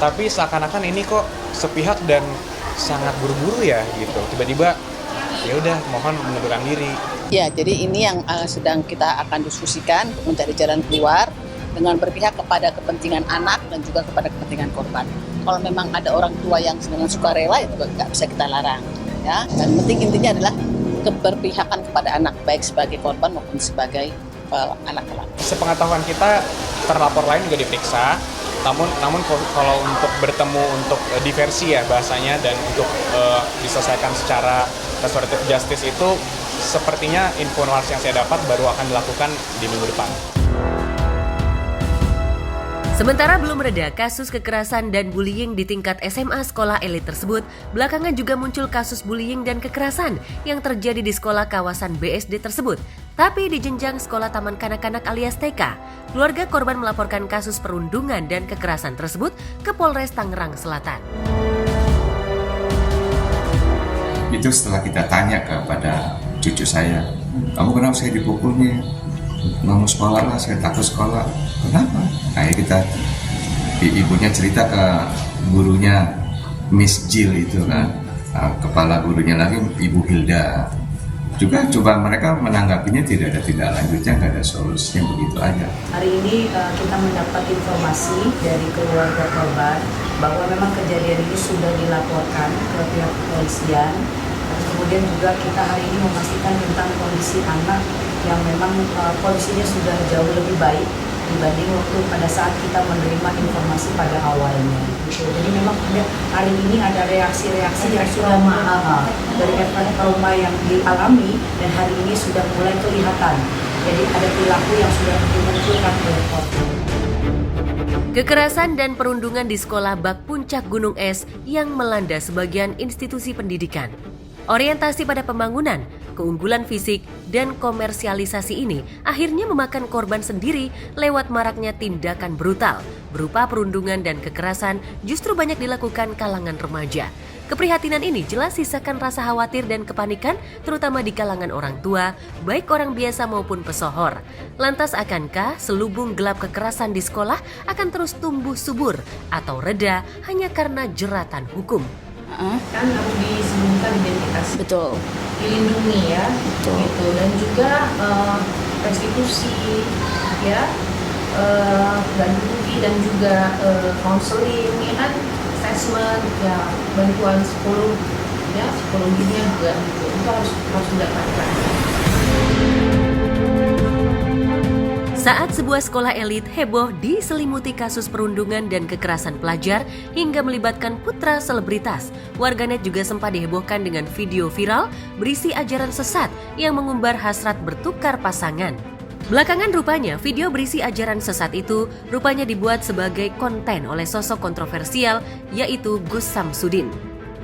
tapi seakan-akan ini kok sepihak dan sangat buru-buru ya gitu. Tiba-tiba ya udah mohon mengundurkan diri. Ya, jadi ini yang sedang kita akan diskusikan untuk mencari jalan keluar dengan berpihak kepada kepentingan anak dan juga kepada kepentingan korban. Kalau memang ada orang tua yang dengan sukarela itu nggak bisa kita larang, ya. Dan penting intinya adalah keberpihakan kepada anak, baik sebagai korban maupun sebagai anak-anak. Sepengetahuan kita, terlapor lain juga diperiksa. Namun kalau untuk bertemu untuk diversi ya bahasanya dan untuk diselesaikan secara restoratif justice itu sepertinya informasi yang saya dapat baru akan dilakukan di minggu depan. Sementara belum reda kasus kekerasan dan bullying di tingkat SMA sekolah elit tersebut, belakangan juga muncul kasus bullying dan kekerasan yang terjadi di sekolah kawasan BSD tersebut. Tapi di jenjang sekolah taman kanak-kanak alias TK, keluarga korban melaporkan kasus perundungan dan kekerasan tersebut ke Polres Tangerang Selatan. Itu setelah kita tanya kepada cucu saya, kamu kenapa saya dipukulnya? Nggak mau sekolah lah, saya takut sekolah. Kenapa? Nah kita, ibunya cerita ke gurunya Miss Jill itu kan, kepala gurunya lagi Ibu Hilda. Juga coba mereka menanggapinya tidak ada tindak lanjutnya, nggak ada solusinya, begitu aja. Hari ini kita mendapat informasi dari keluarga korban bahwa memang kejadian ini sudah dilaporkan ke pihak kepolisian. Kemudian juga kita hari ini memastikan tentang kondisi anak yang memang kondisinya sudah jauh lebih baik dibanding waktu pada saat kita menerima informasi pada awalnya. Jadi memang hari ini ada reaksi-reaksi yang sudah dari efek trauma yang dialami dan hari ini sudah mulai kelihatan. Jadi ada perilaku yang sudah dimunculkan oleh korban. Kekerasan dan perundungan di sekolah Bak Puncak Gunung Es yang melanda sebagian institusi pendidikan. Orientasi pada pembangunan, keunggulan fisik, dan komersialisasi ini akhirnya memakan korban sendiri lewat maraknya tindakan brutal. Berupa perundungan dan kekerasan justru banyak dilakukan kalangan remaja. Keprihatinan ini jelas sisakan rasa khawatir dan kepanikan terutama di kalangan orang tua, baik orang biasa maupun pesohor. Lantas akankah selubung gelap kekerasan di sekolah akan terus tumbuh subur atau reda hanya karena jeratan hukum? Kan harus disembunyikan identitas. Betul. Dilindungi ya. Betul. Gitu. Dan juga restitusi ya, ganti rugi dan juga counseling ya kan, assessment ya, bantuan psikolog ya, psikologinya juga gitu. Itu harus didapatkan. Saat sebuah sekolah elit heboh diselimuti kasus perundungan dan kekerasan pelajar hingga melibatkan putra selebritas, warganet juga sempat dihebohkan dengan video viral berisi ajaran sesat yang mengumbar hasrat bertukar pasangan. Belakangan rupanya video berisi ajaran sesat itu rupanya dibuat sebagai konten oleh sosok kontroversial yaitu Gus Samsudin.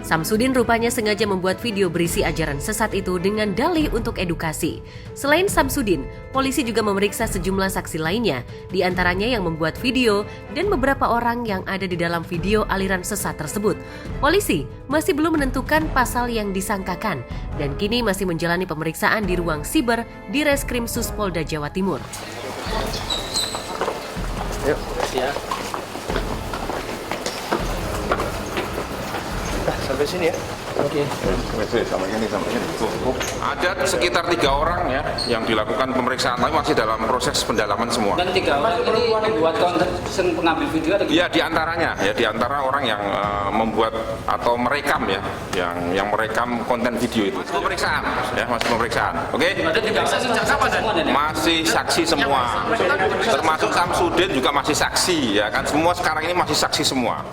Samsudin rupanya sengaja membuat video berisi ajaran sesat itu dengan dalih untuk edukasi. Selain Samsudin, polisi juga memeriksa sejumlah saksi lainnya, di antaranya yang membuat video dan beberapa orang yang ada di dalam video aliran sesat tersebut. Polisi masih belum menentukan pasal yang disangkakan dan kini masih menjalani pemeriksaan di ruang siber di Reskrim Sus Polda Jawa Timur. Yuk, ya. Sampai sini ya. Oke. Sama ini. Ada sekitar 3 orang ya yang dilakukan pemeriksaan, tapi masih dalam proses pendalaman semua. Dan 3 orang ini buat konten pengambil video ada? Ya, di antara orang yang membuat atau merekam ya, yang merekam konten video itu. Pemeriksaan, ya masih pemeriksaan. Oke? Masih saksi semua, termasuk Samsudin juga masih saksi ya kan. Semua sekarang ini masih saksi semua.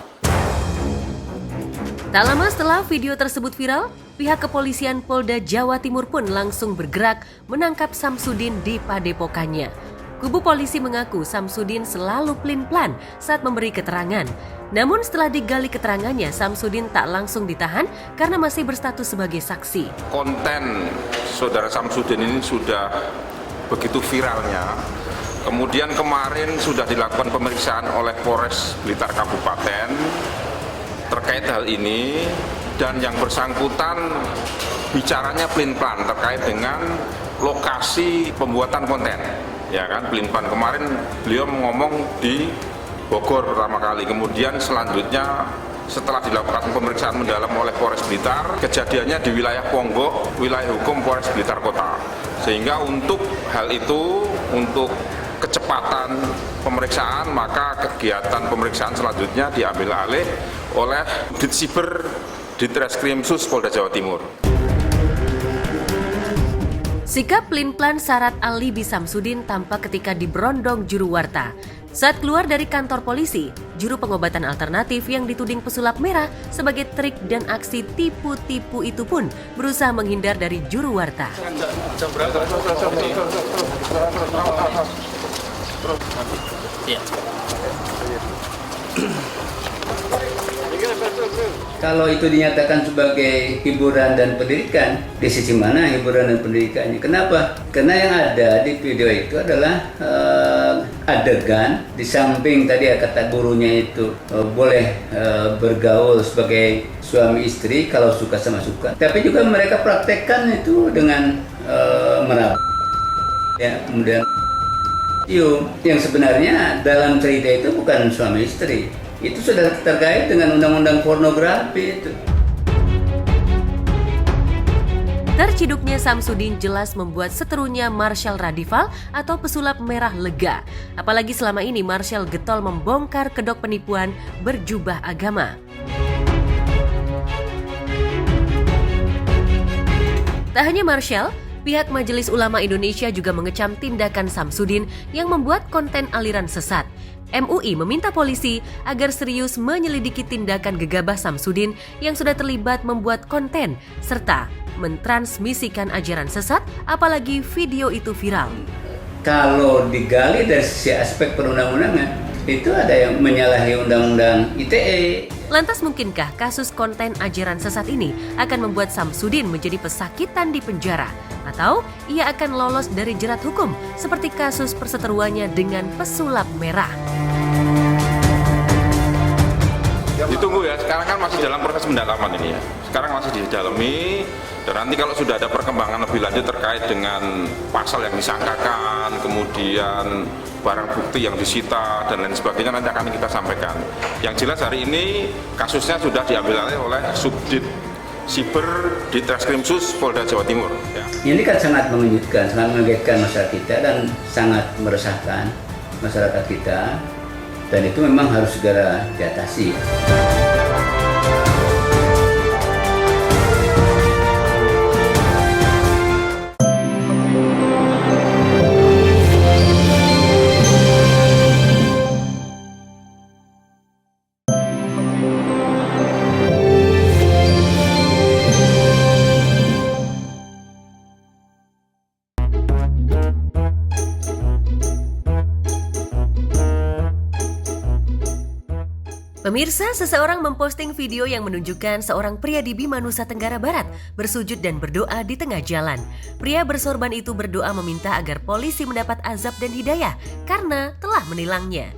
Tak lama setelah video tersebut viral, pihak kepolisian Polda Jawa Timur pun langsung bergerak menangkap Samsudin di padepokannya. Kubu polisi mengaku Samsudin selalu pelin-pelan saat memberi keterangan. Namun setelah digali keterangannya, Samsudin tak langsung ditahan karena masih berstatus sebagai saksi. Konten saudara Samsudin ini sudah begitu viralnya. Kemudian kemarin sudah dilakukan pemeriksaan oleh Polres Blitar Kabupaten terkait hal ini, dan yang bersangkutan bicaranya pelin-pelan terkait dengan lokasi pembuatan konten. Ya kan, pelin-pelan. Kemarin beliau ngomong di Bogor pertama kali, kemudian selanjutnya setelah dilakukan pemeriksaan mendalam oleh Polres Blitar, kejadiannya di wilayah Ponggok, wilayah hukum Polres Blitar Kota. Sehingga untuk hal itu, untuk kecepatan pemeriksaan, maka kegiatan pemeriksaan selanjutnya diambil alih oleh Ditsiber Ditreskrim Sus Polda Jawa Timur. Sikap pelin-pelan syarat alibi Samsudin tampak ketika diberondong juru warta. Saat keluar dari kantor polisi, juru pengobatan alternatif yang dituding pesulap merah sebagai trik dan aksi tipu-tipu itu pun berusaha menghindar dari juru warta. Kalau itu dinyatakan sebagai hiburan dan pendidikan, di sisi mana hiburan dan pendidikannya? Kenapa? Karena yang ada di video itu adalah adegan, di samping tadi kata gurunya itu boleh bergaul sebagai suami istri kalau suka sama suka. Tapi juga mereka praktekkan itu dengan meraba. Ya, kemudian yang sebenarnya dalam cerita itu bukan suami istri. Itu sudah terkait dengan undang-undang pornografi itu. Terciduknya Samsudin jelas membuat seterunya Marshal Radival atau pesulap merah lega. Apalagi selama ini Marshal getol membongkar kedok penipuan berjubah agama. Tak hanya Marshal, pihak Majelis Ulama Indonesia juga mengecam tindakan Samsudin yang membuat konten aliran sesat. MUI meminta polisi agar serius menyelidiki tindakan gegabah Samsudin yang sudah terlibat membuat konten serta mentransmisikan ajaran sesat, apalagi video itu viral. Kalau digali dari sisi aspek perundang-undangan, itu ada yang menyalahi undang-undang ITE. Lantas mungkinkah kasus konten ajaran sesat ini akan membuat Samsudin menjadi pesakitan di penjara? Atau ia akan lolos dari jerat hukum seperti kasus perseteruannya dengan pesulap merah? Ditunggu ya, sekarang kan masih dalam proses pendalaman ini ya. Sekarang masih didalami, dan nanti kalau sudah ada perkembangan lebih lanjut terkait dengan pasal yang disangkakan, kemudian barang bukti yang disita dan lain sebagainya, nanti akan kita sampaikan. Yang jelas hari ini kasusnya sudah diambil alih oleh Subdit Siber Ditreskrim Sus Polda Jawa Timur. Ya. Ini kan sangat mengejutkan, sangat mengagetkan masyarakat kita dan sangat meresahkan masyarakat kita, dan itu memang harus segera diatasi. Pemirsa, seseorang memposting video yang menunjukkan seorang pria di Bima, Nusa Tenggara Barat bersujud dan berdoa di tengah jalan. Pria bersorban itu berdoa meminta agar polisi mendapat azab dan hidayah karena telah menilangnya.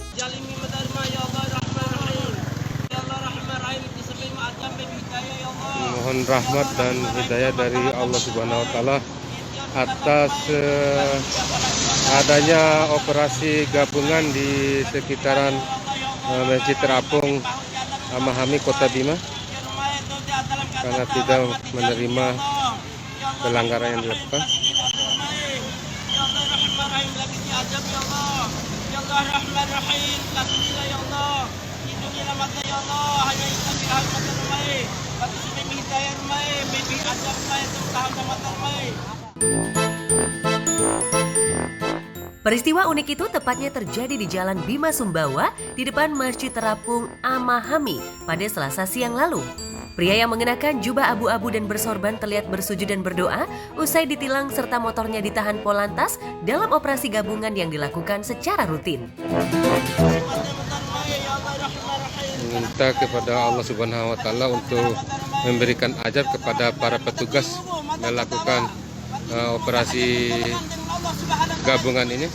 Mohon rahmat dan hidayah dari Allah Subhanahu wa Ta'ala atas adanya operasi gabungan di sekitaran Masjid Terapung Amahami Kota Bima karena tidak menerima pelanggaran yang dilakukan. Peristiwa unik itu tepatnya terjadi di Jalan Bima Sumbawa di depan Masjid Terapung Amahami pada Selasa siang lalu. Pria yang mengenakan jubah abu-abu dan bersorban terlihat bersujud dan berdoa usai ditilang serta motornya ditahan Polantas dalam operasi gabungan yang dilakukan secara rutin. Minta kepada Allah Subhanahu wa Ta'ala untuk memberikan ajar kepada para petugas melakukan operasi gabungan ini.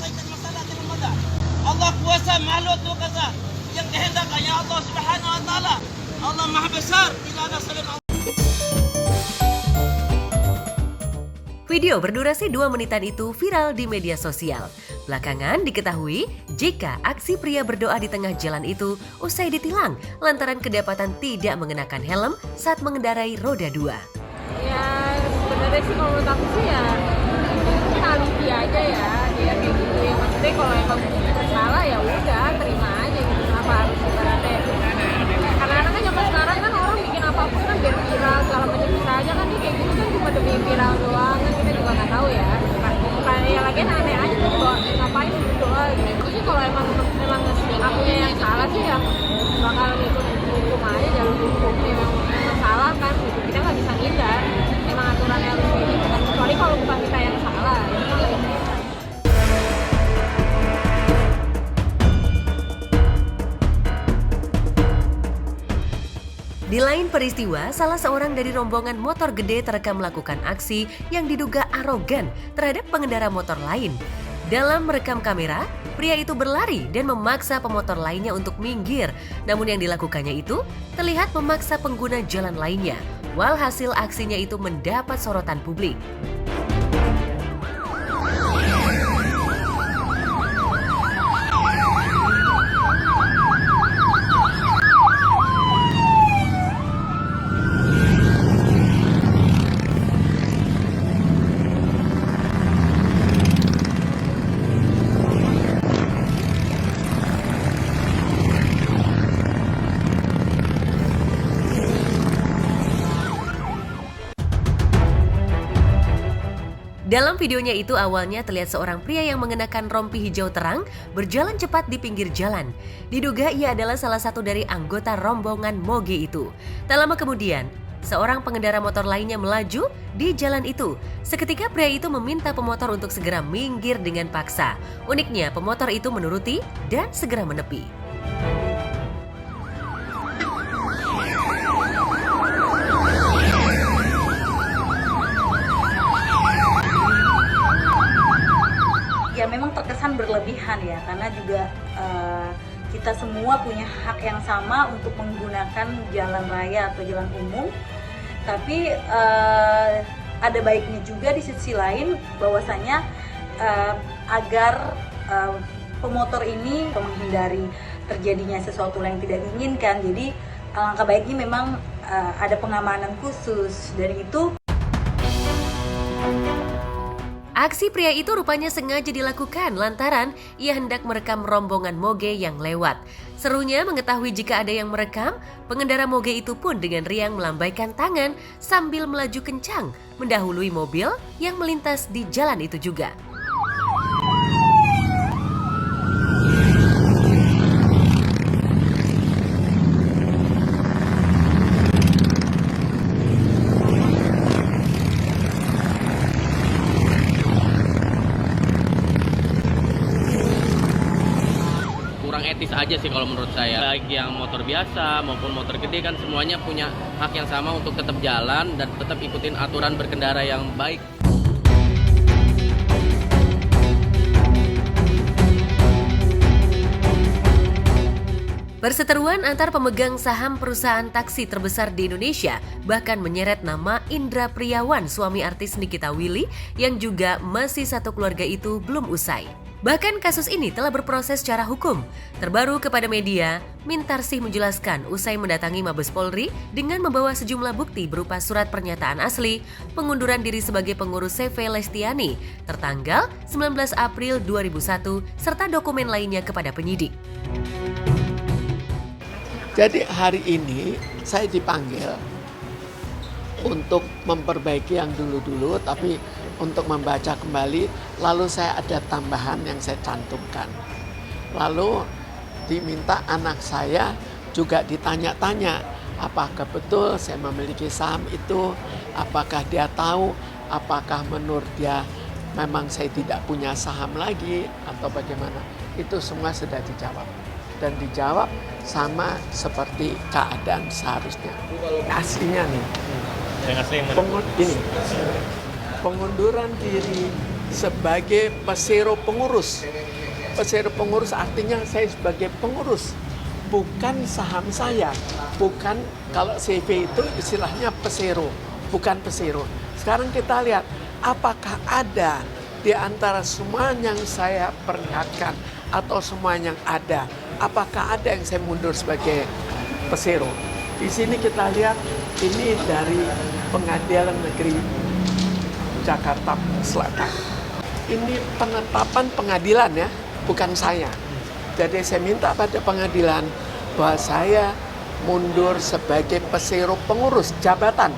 Allah kuasa makhluk tu kuasa yang kehendakkan ya Allah Subhanahu wa Ta'ala. Allah Maha Besar, tidak ada selain Allah. Video berdurasi 2 menitan itu viral di media sosial. Belakangan diketahui jika aksi pria berdoa di tengah jalan itu usai ditilang lantaran kedapatan tidak mengenakan helm saat mengendarai roda 2. Ya sebenarnya sih kalau menurut aku sih ya alibi aja ya dia kayak gitu ya, maksudnya kalau emang salah ya udah terima aja gitu, kenapa harus ibaratnya karena kan zaman sekarang kan orang bikin apapun kan biar viral segala macam, bisa aja kan dia kayak gitu kan cuma demi viral doang kan, kita juga nggak tahu ya, bukan ya lagi aneh aja tuh doa, ngapain berdoa gitu sih. Kalau emang akunya yang salah sih ya bakal ikut hukum aja, jalur hukumnya memang salah kan gitu, kita nggak bisa ngindar, emang aturannya harus kayak gitu kan, kecuali kalau bukan kita yang salah ya. Di lain peristiwa, salah seorang dari rombongan motor gede terekam melakukan aksi yang diduga arogan terhadap pengendara motor lain. Dalam merekam kamera, pria itu berlari dan memaksa pemotor lainnya untuk minggir. Namun yang dilakukannya itu terlihat memaksa pengguna jalan lainnya. Walhasil aksinya itu mendapat sorotan publik. Dalam videonya itu awalnya terlihat seorang pria yang mengenakan rompi hijau terang berjalan cepat di pinggir jalan. Diduga ia adalah salah satu dari anggota rombongan moge itu. Tak lama kemudian, seorang pengendara motor lainnya melaju di jalan itu. Seketika pria itu meminta pemotor untuk segera minggir dengan paksa. Uniknya, pemotor itu menuruti dan segera menepi. Ya memang terkesan berlebihan ya, karena juga kita semua punya hak yang sama untuk menggunakan jalan raya atau jalan umum. Tapi ada baiknya juga di sisi lain bahwasanya agar pemotor ini menghindari terjadinya sesuatu yang tidak diinginkan. Jadi alangkah baiknya memang ada pengamanan khusus dari itu. Aksi pria itu rupanya sengaja dilakukan lantaran ia hendak merekam rombongan moge yang lewat. Serunya mengetahui jika ada yang merekam, pengendara moge itu pun dengan riang melambaikan tangan sambil melaju kencang mendahului mobil yang melintas di jalan itu juga. kurang etis aja sih kalau menurut saya. Baik yang motor biasa maupun motor gede kan semuanya punya hak yang sama untuk tetap jalan dan tetap ikutin aturan berkendara yang baik. Perseteruan antar pemegang saham perusahaan taksi terbesar di Indonesia bahkan menyeret nama Indra Priawan, suami artis Nikita Willy, yang juga masih satu keluarga itu belum usai. Bahkan kasus ini telah berproses secara hukum. Terbaru kepada media, Mintarsih menjelaskan usai mendatangi Mabes Polri dengan membawa sejumlah bukti berupa surat pernyataan asli, pengunduran diri sebagai pengurus CV Lestiani tertanggal 19 April 2001, serta dokumen lainnya kepada penyidik. Jadi hari ini saya dipanggil untuk memperbaiki yang dulu-dulu, tapi untuk membaca kembali, lalu saya ada tambahan yang saya cantumkan. Lalu diminta anak saya juga ditanya-tanya, apakah betul saya memiliki saham itu, apakah dia tahu, apakah menurut dia memang saya tidak punya saham lagi, atau bagaimana. Itu semua sudah dijawab. Dan dijawab sama seperti keadaan seharusnya. Aslinya nih, pengunduran diri sebagai pesero pengurus. Pesero pengurus artinya saya sebagai pengurus, bukan saham saya. Bukan, kalau CV itu istilahnya pesero, bukan pesero. Sekarang kita lihat, apakah ada di antara semua yang saya perlihatkan atau semua yang ada, apakah ada yang saya mundur sebagai pesero? Di sini kita lihat ini dari Pengadilan Negeri Jakarta Selatan. Ini penetapan pengadilan ya, bukan saya. Jadi saya minta pada pengadilan bahwa saya mundur sebagai pesero pengurus jabatan,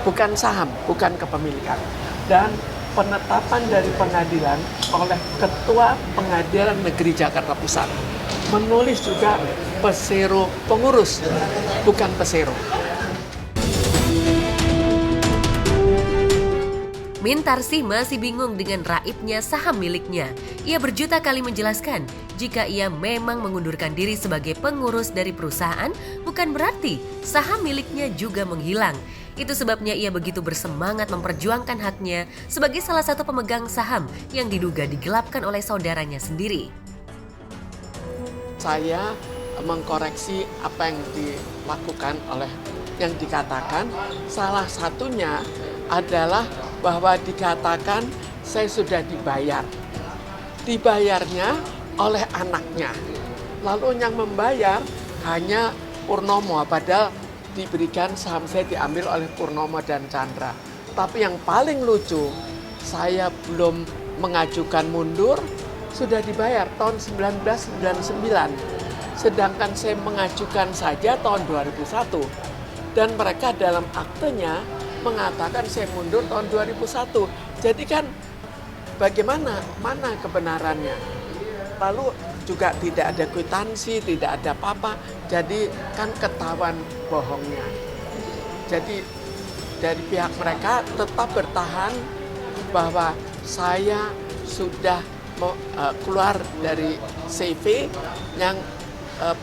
bukan saham, bukan kepemilikan. Dan penetapan dari pengadilan oleh Ketua Pengadilan Negeri Jakarta Pusat menulis juga pesero pengurus, bukan pesero. Mintarsih masih bingung dengan raibnya saham miliknya. Ia berjuta kali menjelaskan, jika ia memang mengundurkan diri sebagai pengurus dari perusahaan, bukan berarti saham miliknya juga menghilang. Itu sebabnya ia begitu bersemangat memperjuangkan haknya sebagai salah satu pemegang saham yang diduga digelapkan oleh saudaranya sendiri. Saya mengkoreksi apa yang dilakukan oleh yang dikatakan, salah satunya adalah bahwa dikatakan saya sudah dibayar. Dibayarnya oleh anaknya. Lalu yang membayar hanya Purnomo, padahal diberikan saham saya diambil oleh Purnomo dan Chandra. Tapi yang paling lucu, saya belum mengajukan mundur, sudah dibayar tahun 1999. Sedangkan saya mengajukan saja tahun 2001. Dan mereka dalam aktenya mengatakan saya mundur tahun 2001. Jadi kan bagaimana, mana kebenarannya? Lalu juga tidak ada kwitansi, tidak ada apa-apa. Jadi kan ketahuan bohongnya. Jadi dari pihak mereka tetap bertahan bahwa saya sudah keluar dari CV yang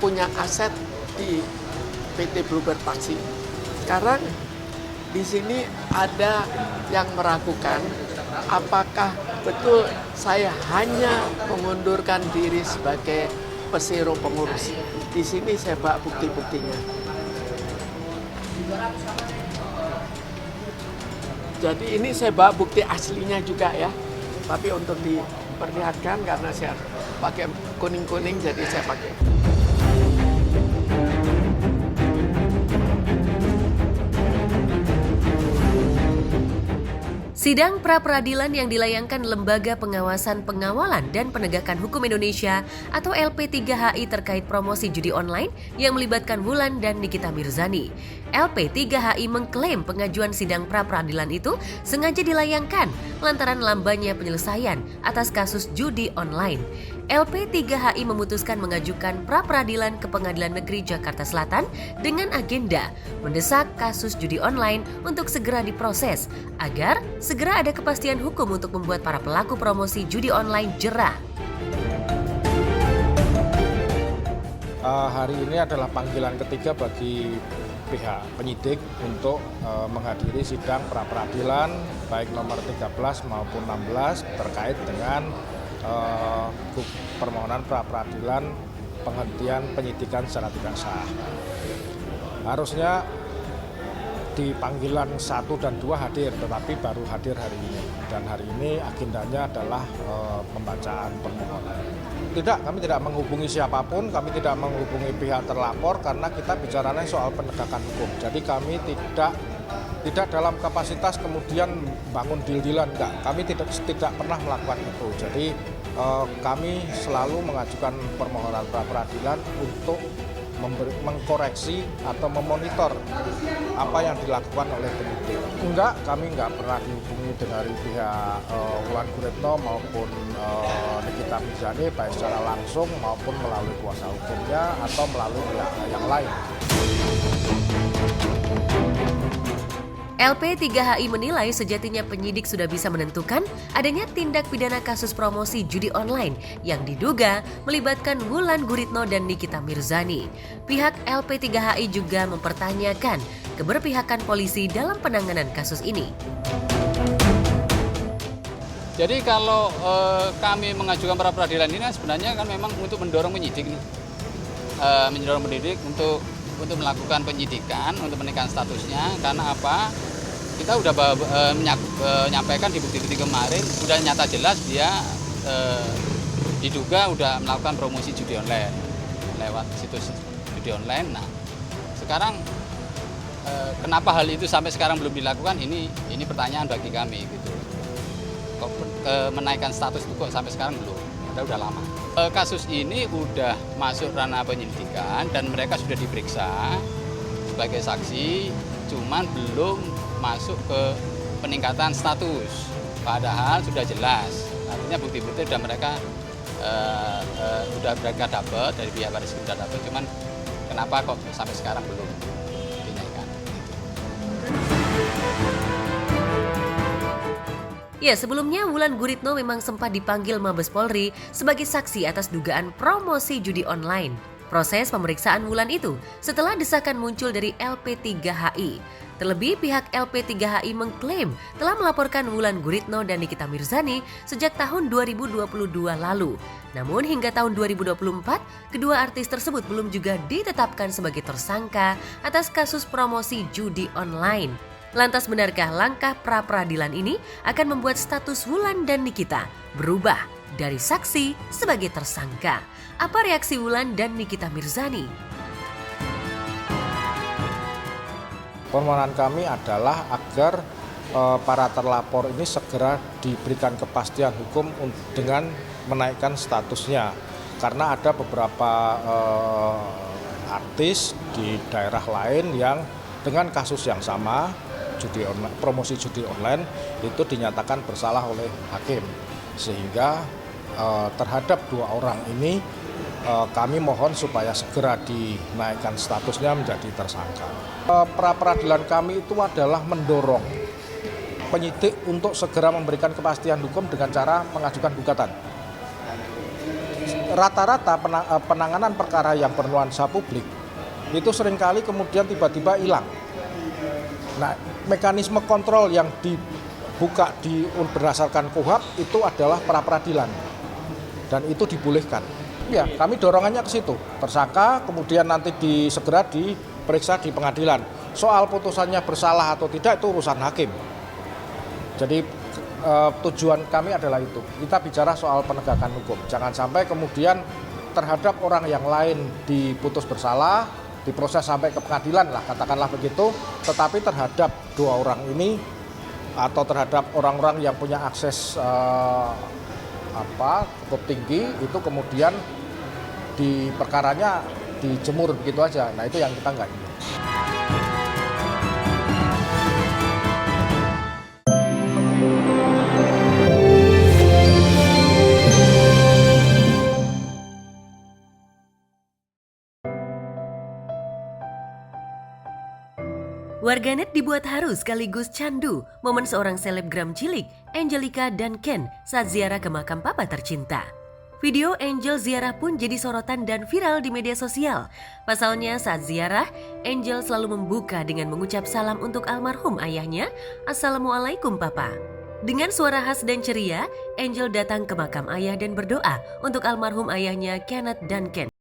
punya aset di PT Bluebird Taxi. Sekarang di sini ada yang meragukan apakah betul saya hanya mengundurkan diri sebagai pesero pengurus. Di sini saya bawa bukti-buktinya. Jadi ini saya bawa bukti aslinya juga ya. Tapi untuk diperlihatkan karena saya pakai kuning-kuning jadi saya pakai. Sidang pra-peradilan yang dilayangkan Lembaga Pengawasan Pengawalan dan Penegakan Hukum Indonesia atau LP3HI terkait promosi judi online yang melibatkan Wulan dan Nikita Mirzani. LP3HI mengklaim pengajuan sidang pra-peradilan itu sengaja dilayangkan lantaran lambannya penyelesaian atas kasus judi online. LP3HI memutuskan mengajukan pra-peradilan ke Pengadilan Negeri Jakarta Selatan dengan agenda mendesak kasus judi online untuk segera diproses agar segera ada kepastian hukum untuk membuat para pelaku promosi judi online jera. hari ini adalah panggilan ketiga bagi pihak penyidik untuk menghadiri sidang pra-peradilan baik nomor 13 maupun 16 terkait dengan permohonan pra-peradilan penghentian penyidikan secara tidak sah. Harusnya di panggilan 1 dan 2 hadir, tetapi baru hadir hari ini. Dan hari ini agendanya adalah pembacaan permohonan. Tidak, kami tidak menghubungi siapapun, kami tidak menghubungi pihak terlapor karena kita bicaranya soal penegakan hukum. Jadi kami tidak dalam kapasitas kemudian bangun deal-dealan, enggak. Kami tidak pernah melakukan itu. Jadi kami selalu mengajukan permohonan pra-peradilan untuk mengkoreksi atau memonitor apa yang dilakukan oleh penyidik. Enggak, kami enggak pernah dihubungi dari pihak Wulan Guritno maupun Nikita Mirzani baik secara langsung maupun melalui kuasa hukumnya atau melalui pihak yang lain. LP3HI menilai sejatinya penyidik sudah bisa menentukan adanya tindak pidana kasus promosi judi online yang diduga melibatkan Wulan Guritno dan Nikita Mirzani. Pihak LP3HI juga mempertanyakan keberpihakan polisi dalam penanganan kasus ini. Jadi kalau kami mengajukan pra-peradilan ini sebenarnya kan memang untuk mendorong penyidik nih. Mendorong penyidik untuk melakukan penyidikan, untuk menaikkan statusnya. Karena apa? Kita udah menyampaikan di bukti-bukti kemarin, udah nyata jelas dia diduga udah melakukan promosi judi online lewat situs judi online. Nah, sekarang kenapa hal itu sampai sekarang belum dilakukan? Ini pertanyaan bagi kami gitu. Kok menaikkan status itu kok sampai sekarang belum? Udah lama. Kasus ini udah masuk ranah penyidikan dan mereka sudah diperiksa sebagai saksi, cuman belum masuk ke peningkatan status. Padahal sudah jelas. Artinya bukti-bukti sudah mereka dapat dari pihak Baris Krim sudah dapat, cuman kenapa kok sampai sekarang belum dinaikkan? Ya, sebelumnya Wulan Guritno memang sempat dipanggil Mabes Polri sebagai saksi atas dugaan promosi judi online. Proses pemeriksaan Wulan itu setelah desakan muncul dari LP3HI. Terlebih pihak LP3HI mengklaim telah melaporkan Wulan Guritno dan Nikita Mirzani sejak tahun 2022 lalu. Namun hingga tahun 2024, kedua artis tersebut belum juga ditetapkan sebagai tersangka atas kasus promosi judi online. Lantas benarkah langkah pra-peradilan ini akan membuat status Wulan dan Nikita berubah dari saksi sebagai tersangka? Apa reaksi Wulan dan Nikita Mirzani? Permohonan kami adalah agar para terlapor ini segera diberikan kepastian hukum dengan menaikkan statusnya. Karena ada beberapa artis di daerah lain yang dengan kasus yang sama, promosi judi online, itu dinyatakan bersalah oleh hakim. Sehingga terhadap 2 orang ini kami mohon supaya segera dinaikkan statusnya menjadi tersangka. Pra-peradilan kami itu adalah mendorong penyidik untuk segera memberikan kepastian hukum dengan cara mengajukan gugatan. Rata-rata penanganan perkara yang bernuansa publik itu seringkali kemudian tiba-tiba hilang. Nah, mekanisme kontrol yang dibuka berdasarkan KUHP itu adalah pra-peradilan dan itu dibolehkan. Ya, kami dorongannya ke situ. Tersangka kemudian nanti segera diperiksa di pengadilan. Soal putusannya bersalah atau tidak itu urusan hakim. Jadi tujuan kami adalah itu. Kita bicara soal penegakan hukum. Jangan sampai kemudian terhadap orang yang lain diputus bersalah, diproses sampai ke pengadilan lah, katakanlah begitu. Tetapi terhadap 2 orang ini atau terhadap orang-orang yang punya akses cukup tinggi itu kemudian di perkaranya dijemur begitu aja. Nah, itu yang kita nggak ingin. Warganet dibuat haru sekaligus candu momen seorang selebgram cilik, Angelica dan Ken saat ziarah ke makam papa tercinta. Video Angel ziarah pun jadi sorotan dan viral di media sosial. Pasalnya saat ziarah, Angel selalu membuka dengan mengucap salam untuk almarhum ayahnya, "Assalamualaikum Papa." Dengan suara khas dan ceria, Angel datang ke makam ayah dan berdoa untuk almarhum ayahnya Kenneth Duncan.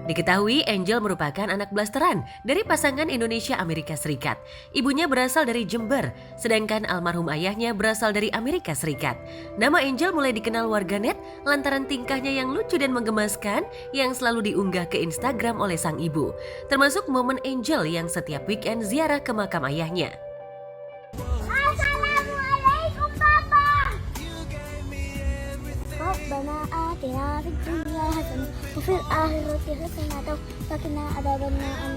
Diketahui Angel merupakan anak blasteran dari pasangan Indonesia-Amerika Serikat. Ibunya berasal dari Jember, sedangkan almarhum ayahnya berasal dari Amerika Serikat. Nama Angel mulai dikenal warganet lantaran tingkahnya yang lucu dan menggemaskan yang selalu diunggah ke Instagram oleh sang ibu. Termasuk momen Angel yang setiap weekend ziarah ke makam ayahnya. Assalamualaikum Papa. Rabbana atina fid dunya hasanah wa fil akhirati hasanah wa qina adzabannar.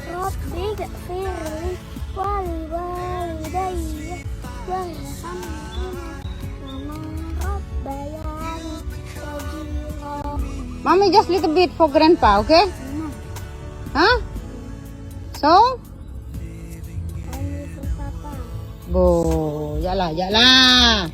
Rabbi ighfirli wa liwalidayya warhamhuma kama rabbayani shaghira. Mommy, just little bit for grandpa, okay? Huh? So? Only for Papa. Bo, yalah, yalah.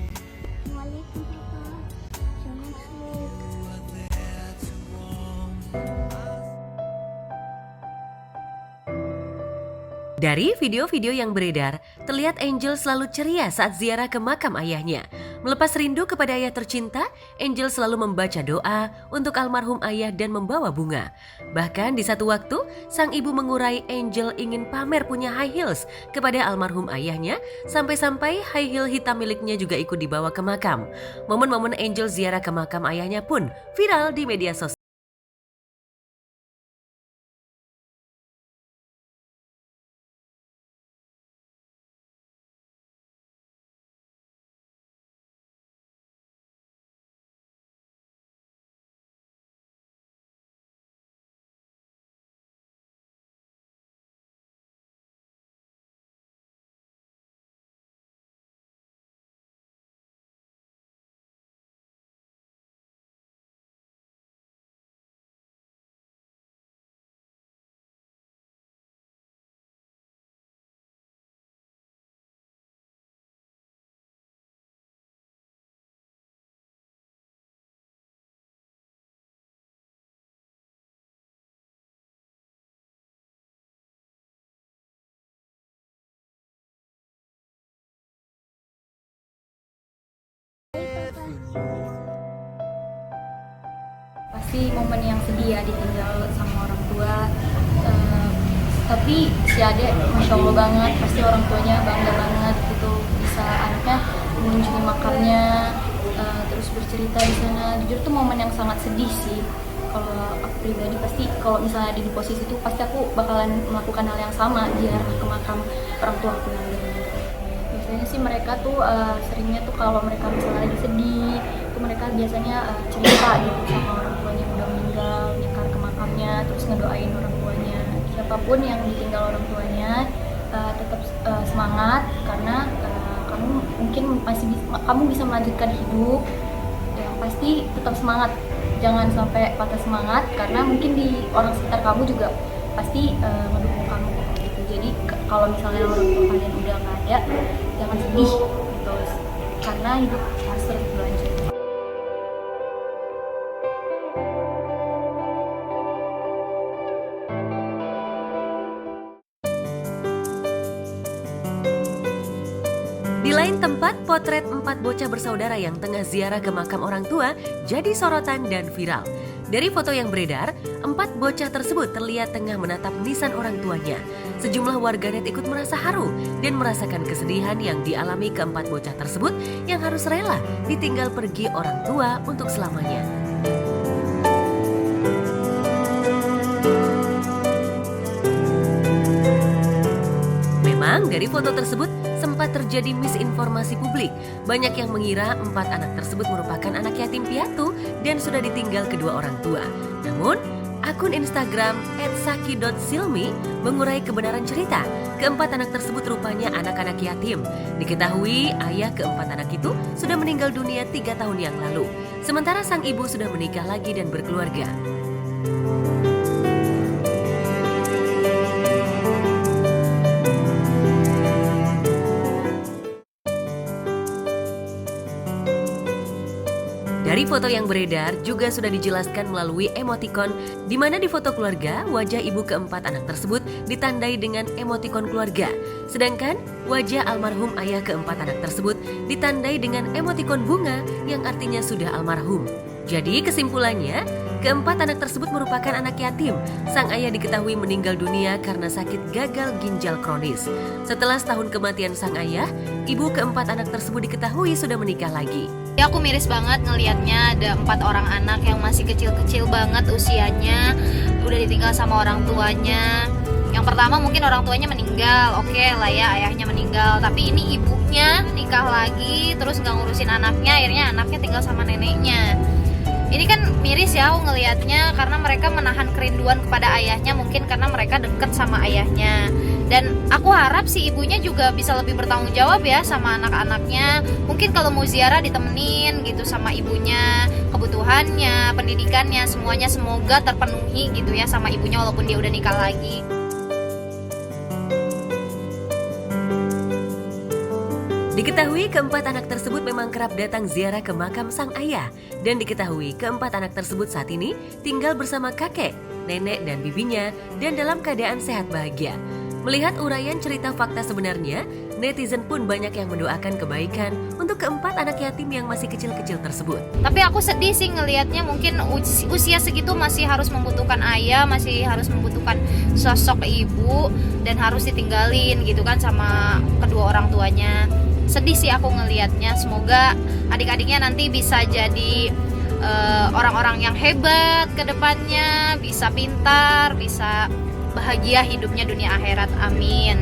Dari video-video yang beredar, terlihat Angel selalu ceria saat ziarah ke makam ayahnya. Melepas rindu kepada ayah tercinta, Angel selalu membaca doa untuk almarhum ayah dan membawa bunga. Bahkan di satu waktu, sang ibu mengurai Angel ingin pamer punya high heels kepada almarhum ayahnya, sampai-sampai high heel hitam miliknya juga ikut dibawa ke makam. Momen-momen Angel ziarah ke makam ayahnya pun viral di media sosial. Pasti momen yang sedih ya ditinggal sama orang tua, tapi si adek Masya Allah banget, pasti orang tuanya bangga banget gitu bisa anaknya mengunjungi makamnya, terus bercerita di sana. Jujur tuh momen yang sangat sedih sih. Kalau aku pribadi pasti kalau misalnya ada di posisi itu pasti aku bakalan melakukan hal yang sama, ziarah ke makam orang tua aku yang meninggal. Biasanya sih mereka tuh seringnya tuh kalau mereka misalnya lagi sedih, tuh mereka biasanya cerita gitu sama orang tuanya yang udah meninggal, nyekar ke makamnya, terus ngedoain orang tuanya. Siapapun yang ditinggal orang tuanya tetap semangat karena kamu mungkin masih kamu bisa melanjutkan hidup. Yang pasti tetap semangat, jangan sampai patah semangat karena mungkin di orang sekitar kamu juga pasti mendukung kamu gitu. Jadi kalau misalnya orang tua kalian udah nggak ada, jangan sedih gitu karena hidup harus terus berlanjut. Di lain tempat, potret 4 bocah bersaudara yang tengah ziarah ke makam orang tua jadi sorotan dan viral. Dari foto yang beredar, 4 bocah tersebut terlihat tengah menatap nisan orang tuanya. Sejumlah warganet ikut merasa haru dan merasakan kesedihan yang dialami keempat bocah tersebut yang harus rela ditinggal pergi orang tua untuk selamanya. Memang dari foto tersebut sempat terjadi misinformasi publik. Banyak yang mengira 4 anak tersebut merupakan anak yatim piatu dan sudah ditinggal kedua orang tua. Namun, akun Instagram @saki.silmi mengurai kebenaran cerita. Keempat anak tersebut rupanya anak-anak yatim. Diketahui ayah keempat anak itu sudah meninggal dunia 3 tahun yang lalu. Sementara sang ibu sudah menikah lagi dan berkeluarga. Dari foto yang beredar juga sudah dijelaskan melalui emotikon, di mana di foto keluarga wajah ibu keempat anak tersebut ditandai dengan emotikon keluarga. Sedangkan wajah almarhum ayah keempat anak tersebut ditandai dengan emotikon bunga yang artinya sudah almarhum. Jadi kesimpulannya, keempat anak tersebut merupakan anak yatim. Sang ayah diketahui meninggal dunia karena sakit gagal ginjal kronis. Setelah setahun kematian sang ayah, ibu keempat anak tersebut diketahui sudah menikah lagi. Ya, aku miris banget ngelihatnya ada 4 orang anak yang masih kecil-kecil banget usianya, udah ditinggal sama orang tuanya. Yang pertama mungkin orang tuanya meninggal, oke lah ya, ayahnya meninggal. Tapi ini ibunya nikah lagi, terus nggak ngurusin anaknya, akhirnya anaknya tinggal sama neneknya. Ini kan miris ya aku ngelihatnya, karena mereka menahan kerinduan kepada ayahnya, mungkin karena mereka deket sama ayahnya. Dan aku harap si ibunya juga bisa lebih bertanggung jawab ya sama anak-anaknya. Mungkin kalau mau ziarah ditemenin gitu sama ibunya, kebutuhannya, pendidikannya, semuanya semoga terpenuhi gitu ya sama ibunya walaupun dia udah nikah lagi. Diketahui keempat anak tersebut memang kerap datang ziarah ke makam sang ayah. Dan diketahui keempat anak tersebut saat ini tinggal bersama kakek, nenek, dan bibinya dan dalam keadaan sehat bahagia. Melihat uraian cerita fakta sebenarnya, netizen pun banyak yang mendoakan kebaikan untuk keempat anak yatim yang masih kecil-kecil tersebut. Tapi aku sedih sih ngelihatnya, mungkin usia segitu masih harus membutuhkan ayah, masih harus membutuhkan sosok ibu, dan harus ditinggalin gitu kan sama kedua orang tuanya. Sedih sih aku ngelihatnya. Semoga adik-adiknya nanti bisa jadi orang-orang yang hebat ke depannya, bisa pintar, bisa bahagia hidupnya dunia akhirat. Amin.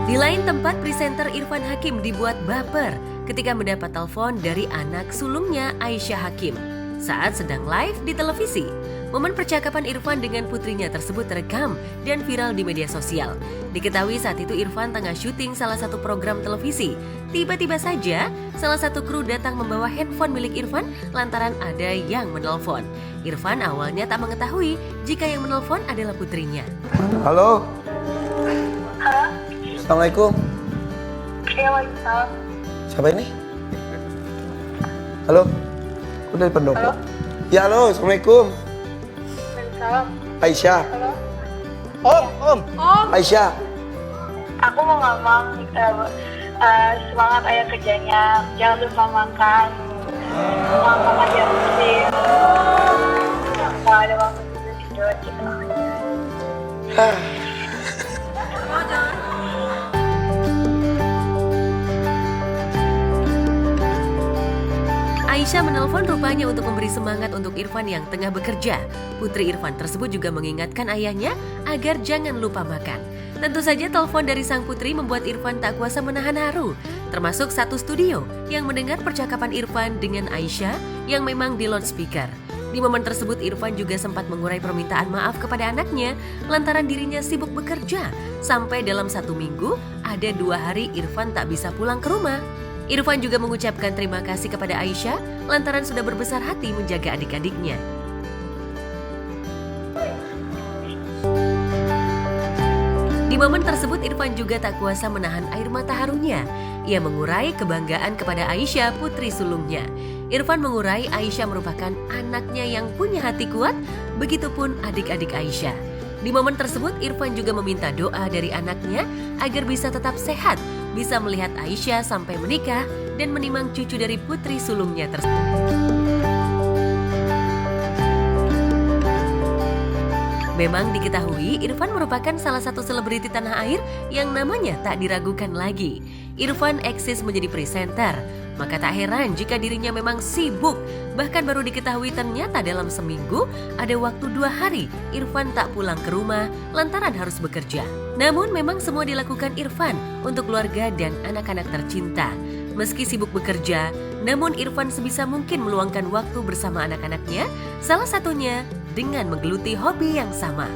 Di lain tempat, presenter Irfan Hakim dibuat baper ketika mendapat telepon dari anak sulungnya Aisyah Hakim saat sedang live di televisi. Momen percakapan Irfan dengan putrinya tersebut terekam dan viral di media sosial. Diketahui saat itu Irfan tengah syuting salah satu program televisi. Tiba-tiba saja salah satu kru datang membawa handphone milik Irfan lantaran ada yang menelpon. Irfan awalnya tak mengetahui jika yang menelpon adalah putrinya. Halo. Halo. Assalamualaikum. Waalaikumsalam. Siapa ini? Halo. Aku dari pendopo. Ya halo, Assalamualaikum. Waalaikumsalam. Aisyah. Halo. Om. Aisyah. Aku mau ngomong semangat ayah kerjanya, jangan lupa makan. Makan aja mesti. Kalau ada waktu tidur gitu. Aisyah menelpon rupanya untuk memberi semangat untuk Irfan yang tengah bekerja. Putri Irfan tersebut juga mengingatkan ayahnya agar jangan lupa makan. Tentu saja telepon dari sang putri membuat Irfan tak kuasa menahan haru. Termasuk satu studio yang mendengar percakapan Irfan dengan Aisyah yang memang di loudspeaker. Di momen tersebut Irfan juga sempat mengurai permintaan maaf kepada anaknya lantaran dirinya sibuk bekerja. Sampai dalam 1 minggu ada 2 hari Irfan tak bisa pulang ke rumah. Irfan juga mengucapkan terima kasih kepada Aisyah lantaran sudah berbesar hati menjaga adik-adiknya. Di momen tersebut Irfan juga tak kuasa menahan air mata harunya. Ia mengurai kebanggaan kepada Aisyah, putri sulungnya. Irfan mengurai Aisyah merupakan anaknya yang punya hati kuat, begitupun adik-adik Aisyah. Di momen tersebut, Irfan juga meminta doa dari anaknya agar bisa tetap sehat, bisa melihat Aisyah sampai menikah, dan menimang cucu dari putri sulungnya tersebut. Memang diketahui Irfan merupakan salah satu selebriti tanah air yang namanya tak diragukan lagi. Irfan eksis menjadi presenter, maka tak heran jika dirinya memang sibuk. Bahkan baru diketahui ternyata dalam seminggu ada waktu 2 hari Irfan tak pulang ke rumah lantaran harus bekerja. Namun memang semua dilakukan Irfan untuk keluarga dan anak-anak tercinta. Meski sibuk bekerja, namun Irfan sebisa mungkin meluangkan waktu bersama anak-anaknya, salah satunya dengan menggeluti hobi yang sama.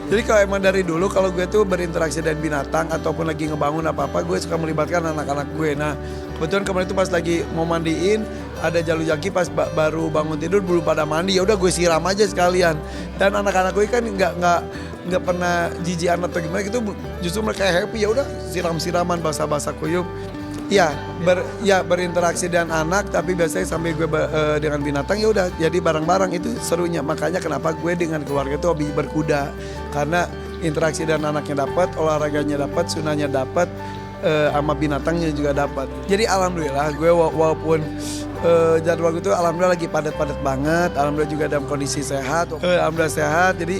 Jadi kalau emang dari dulu kalau gue tuh berinteraksi dengan binatang ataupun lagi ngebangun apa-apa, gue suka melibatkan anak-anak gue. Nah kebetulan kemarin itu pas lagi mau mandiin, ada Jalujaki pas baru bangun tidur belum pada mandi, ya udah gue siram aja sekalian. Dan anak-anak gue kan nggak pernah jijian atau gimana gitu, justru mereka happy, ya udah siram-siraman basah-basah kuyup. Ya, berinteraksi dengan anak, tapi biasanya sambil gue dengan binatang, ya udah jadi bareng-bareng, itu serunya. Makanya kenapa gue dengan keluarga itu hobi berkuda, karena interaksi dengan anaknya dapat, olahraganya dapat, sunahnya dapat, sama binatangnya juga dapat. Jadi alhamdulillah gue walaupun jadwal gue tuh alhamdulillah lagi padat-padat banget, alhamdulillah juga dalam kondisi sehat, alhamdulillah sehat. Jadi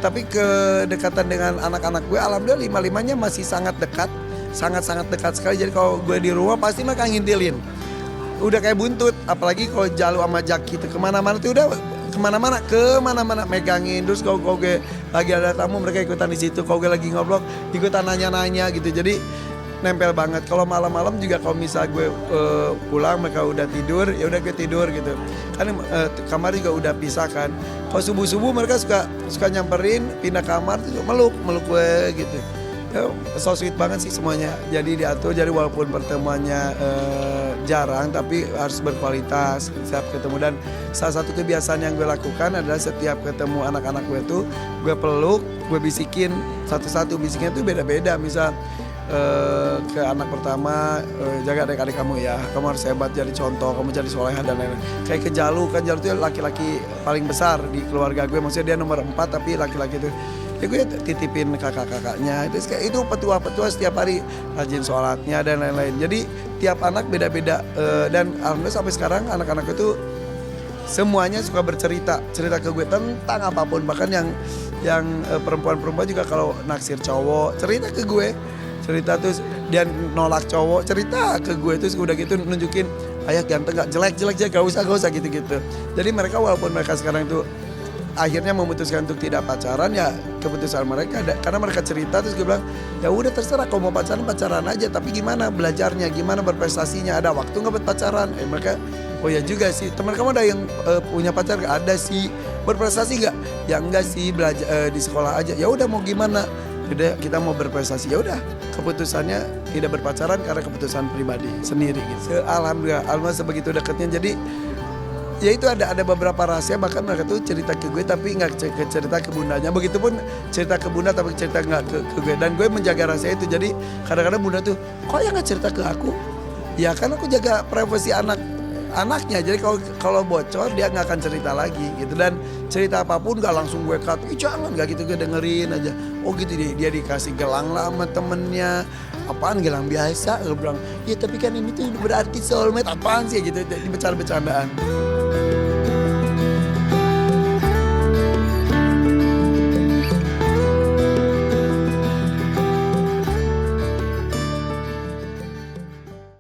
tapi kedekatan dengan anak-anak gue alhamdulillah 5-5-nya masih sangat dekat. Sangat-sangat dekat sekali. Jadi kalau gue di rumah pasti mereka ngintilin. Udah kayak buntut. Apalagi kalau Jalu sama Jaki itu kemana-mana tuh udah kemana-mana megangin. Terus kalau gue lagi ada tamu mereka ikutan di situ. Kalau gue lagi ngobrol ikutan nanya-nanya gitu. Jadi nempel banget. Kalau malam-malam juga kalau misal gue pulang mereka udah tidur, ya udah gue tidur gitu. Kan kamar juga udah pisah kan. Kalau subuh-subuh mereka suka nyamperin, pindah kamar tuh meluk gue gitu. Ya, so sweet banget sih semuanya. Jadi diatur, jadi walaupun pertemuannya jarang tapi harus berkualitas setiap ketemu. Dan salah satu kebiasaan yang gue lakukan adalah setiap ketemu anak-anak gue tuh gue peluk, gue bisikin satu-satu, bisiknya tuh beda-beda. Misal ke anak pertama, jaga adik-adik kamu ya, kamu harus hebat, jadi contoh, kamu jadi soleha dan lain-lain. Kayak ke Jalu, kan Jalu tuh laki-laki paling besar di keluarga gue, maksudnya dia nomor 4 tapi laki-laki itu. Ya gue titipin kakak-kakaknya, itu petua-petua setiap hari, rajin sholatnya dan lain-lain. Jadi tiap anak beda-beda, dan alhamdulillah sampai sekarang anak-anak itu semuanya suka cerita ke gue tentang apapun. Bahkan yang perempuan-perempuan juga kalau naksir cowok cerita ke gue, cerita terus dia nolak cowok cerita ke gue, terus udah gitu nunjukin ayah ganteng gak, jelek gak usah gitu. Jadi mereka walaupun mereka sekarang itu akhirnya memutuskan untuk tidak pacaran, ya keputusan mereka, karena mereka cerita. Terus gue bilang ya udah terserah, kalau mau pacaran aja, tapi gimana belajarnya, gimana berprestasinya, ada waktu nggak buat pacaran? Mereka oh ya juga sih, teman kamu ada yang punya pacar gak? Ada sih. Berprestasi nggak? Ya enggak sih, belajar di sekolah aja. Ya udah mau gimana, udah kita mau berprestasi, ya udah keputusannya tidak berpacaran karena keputusan pribadi sendiri gitu. Alhamdulillah sebegitu dekatnya. Jadi ya itu ada beberapa rahasia, bahkan mereka tuh cerita ke gue tapi nggak cerita ke bundanya. Begitupun cerita ke bunda tapi cerita nggak ke gue, dan gue menjaga rahasia itu. Jadi kadang-kadang bunda tuh kok ya nggak cerita ke aku, ya kan aku jaga privasi anaknya. Jadi kalau bocor dia nggak akan cerita lagi gitu. Dan cerita apapun nggak langsung gue cut, jangan, nggak gitu, gue dengerin aja. Oh gitu, dia dikasih gelang lah sama temennya. Apaan gelang biasa? Gue bilang ya tapi kan ini tuh berarti soulmate, apaan sih gitu, di bercanda-bercandaan.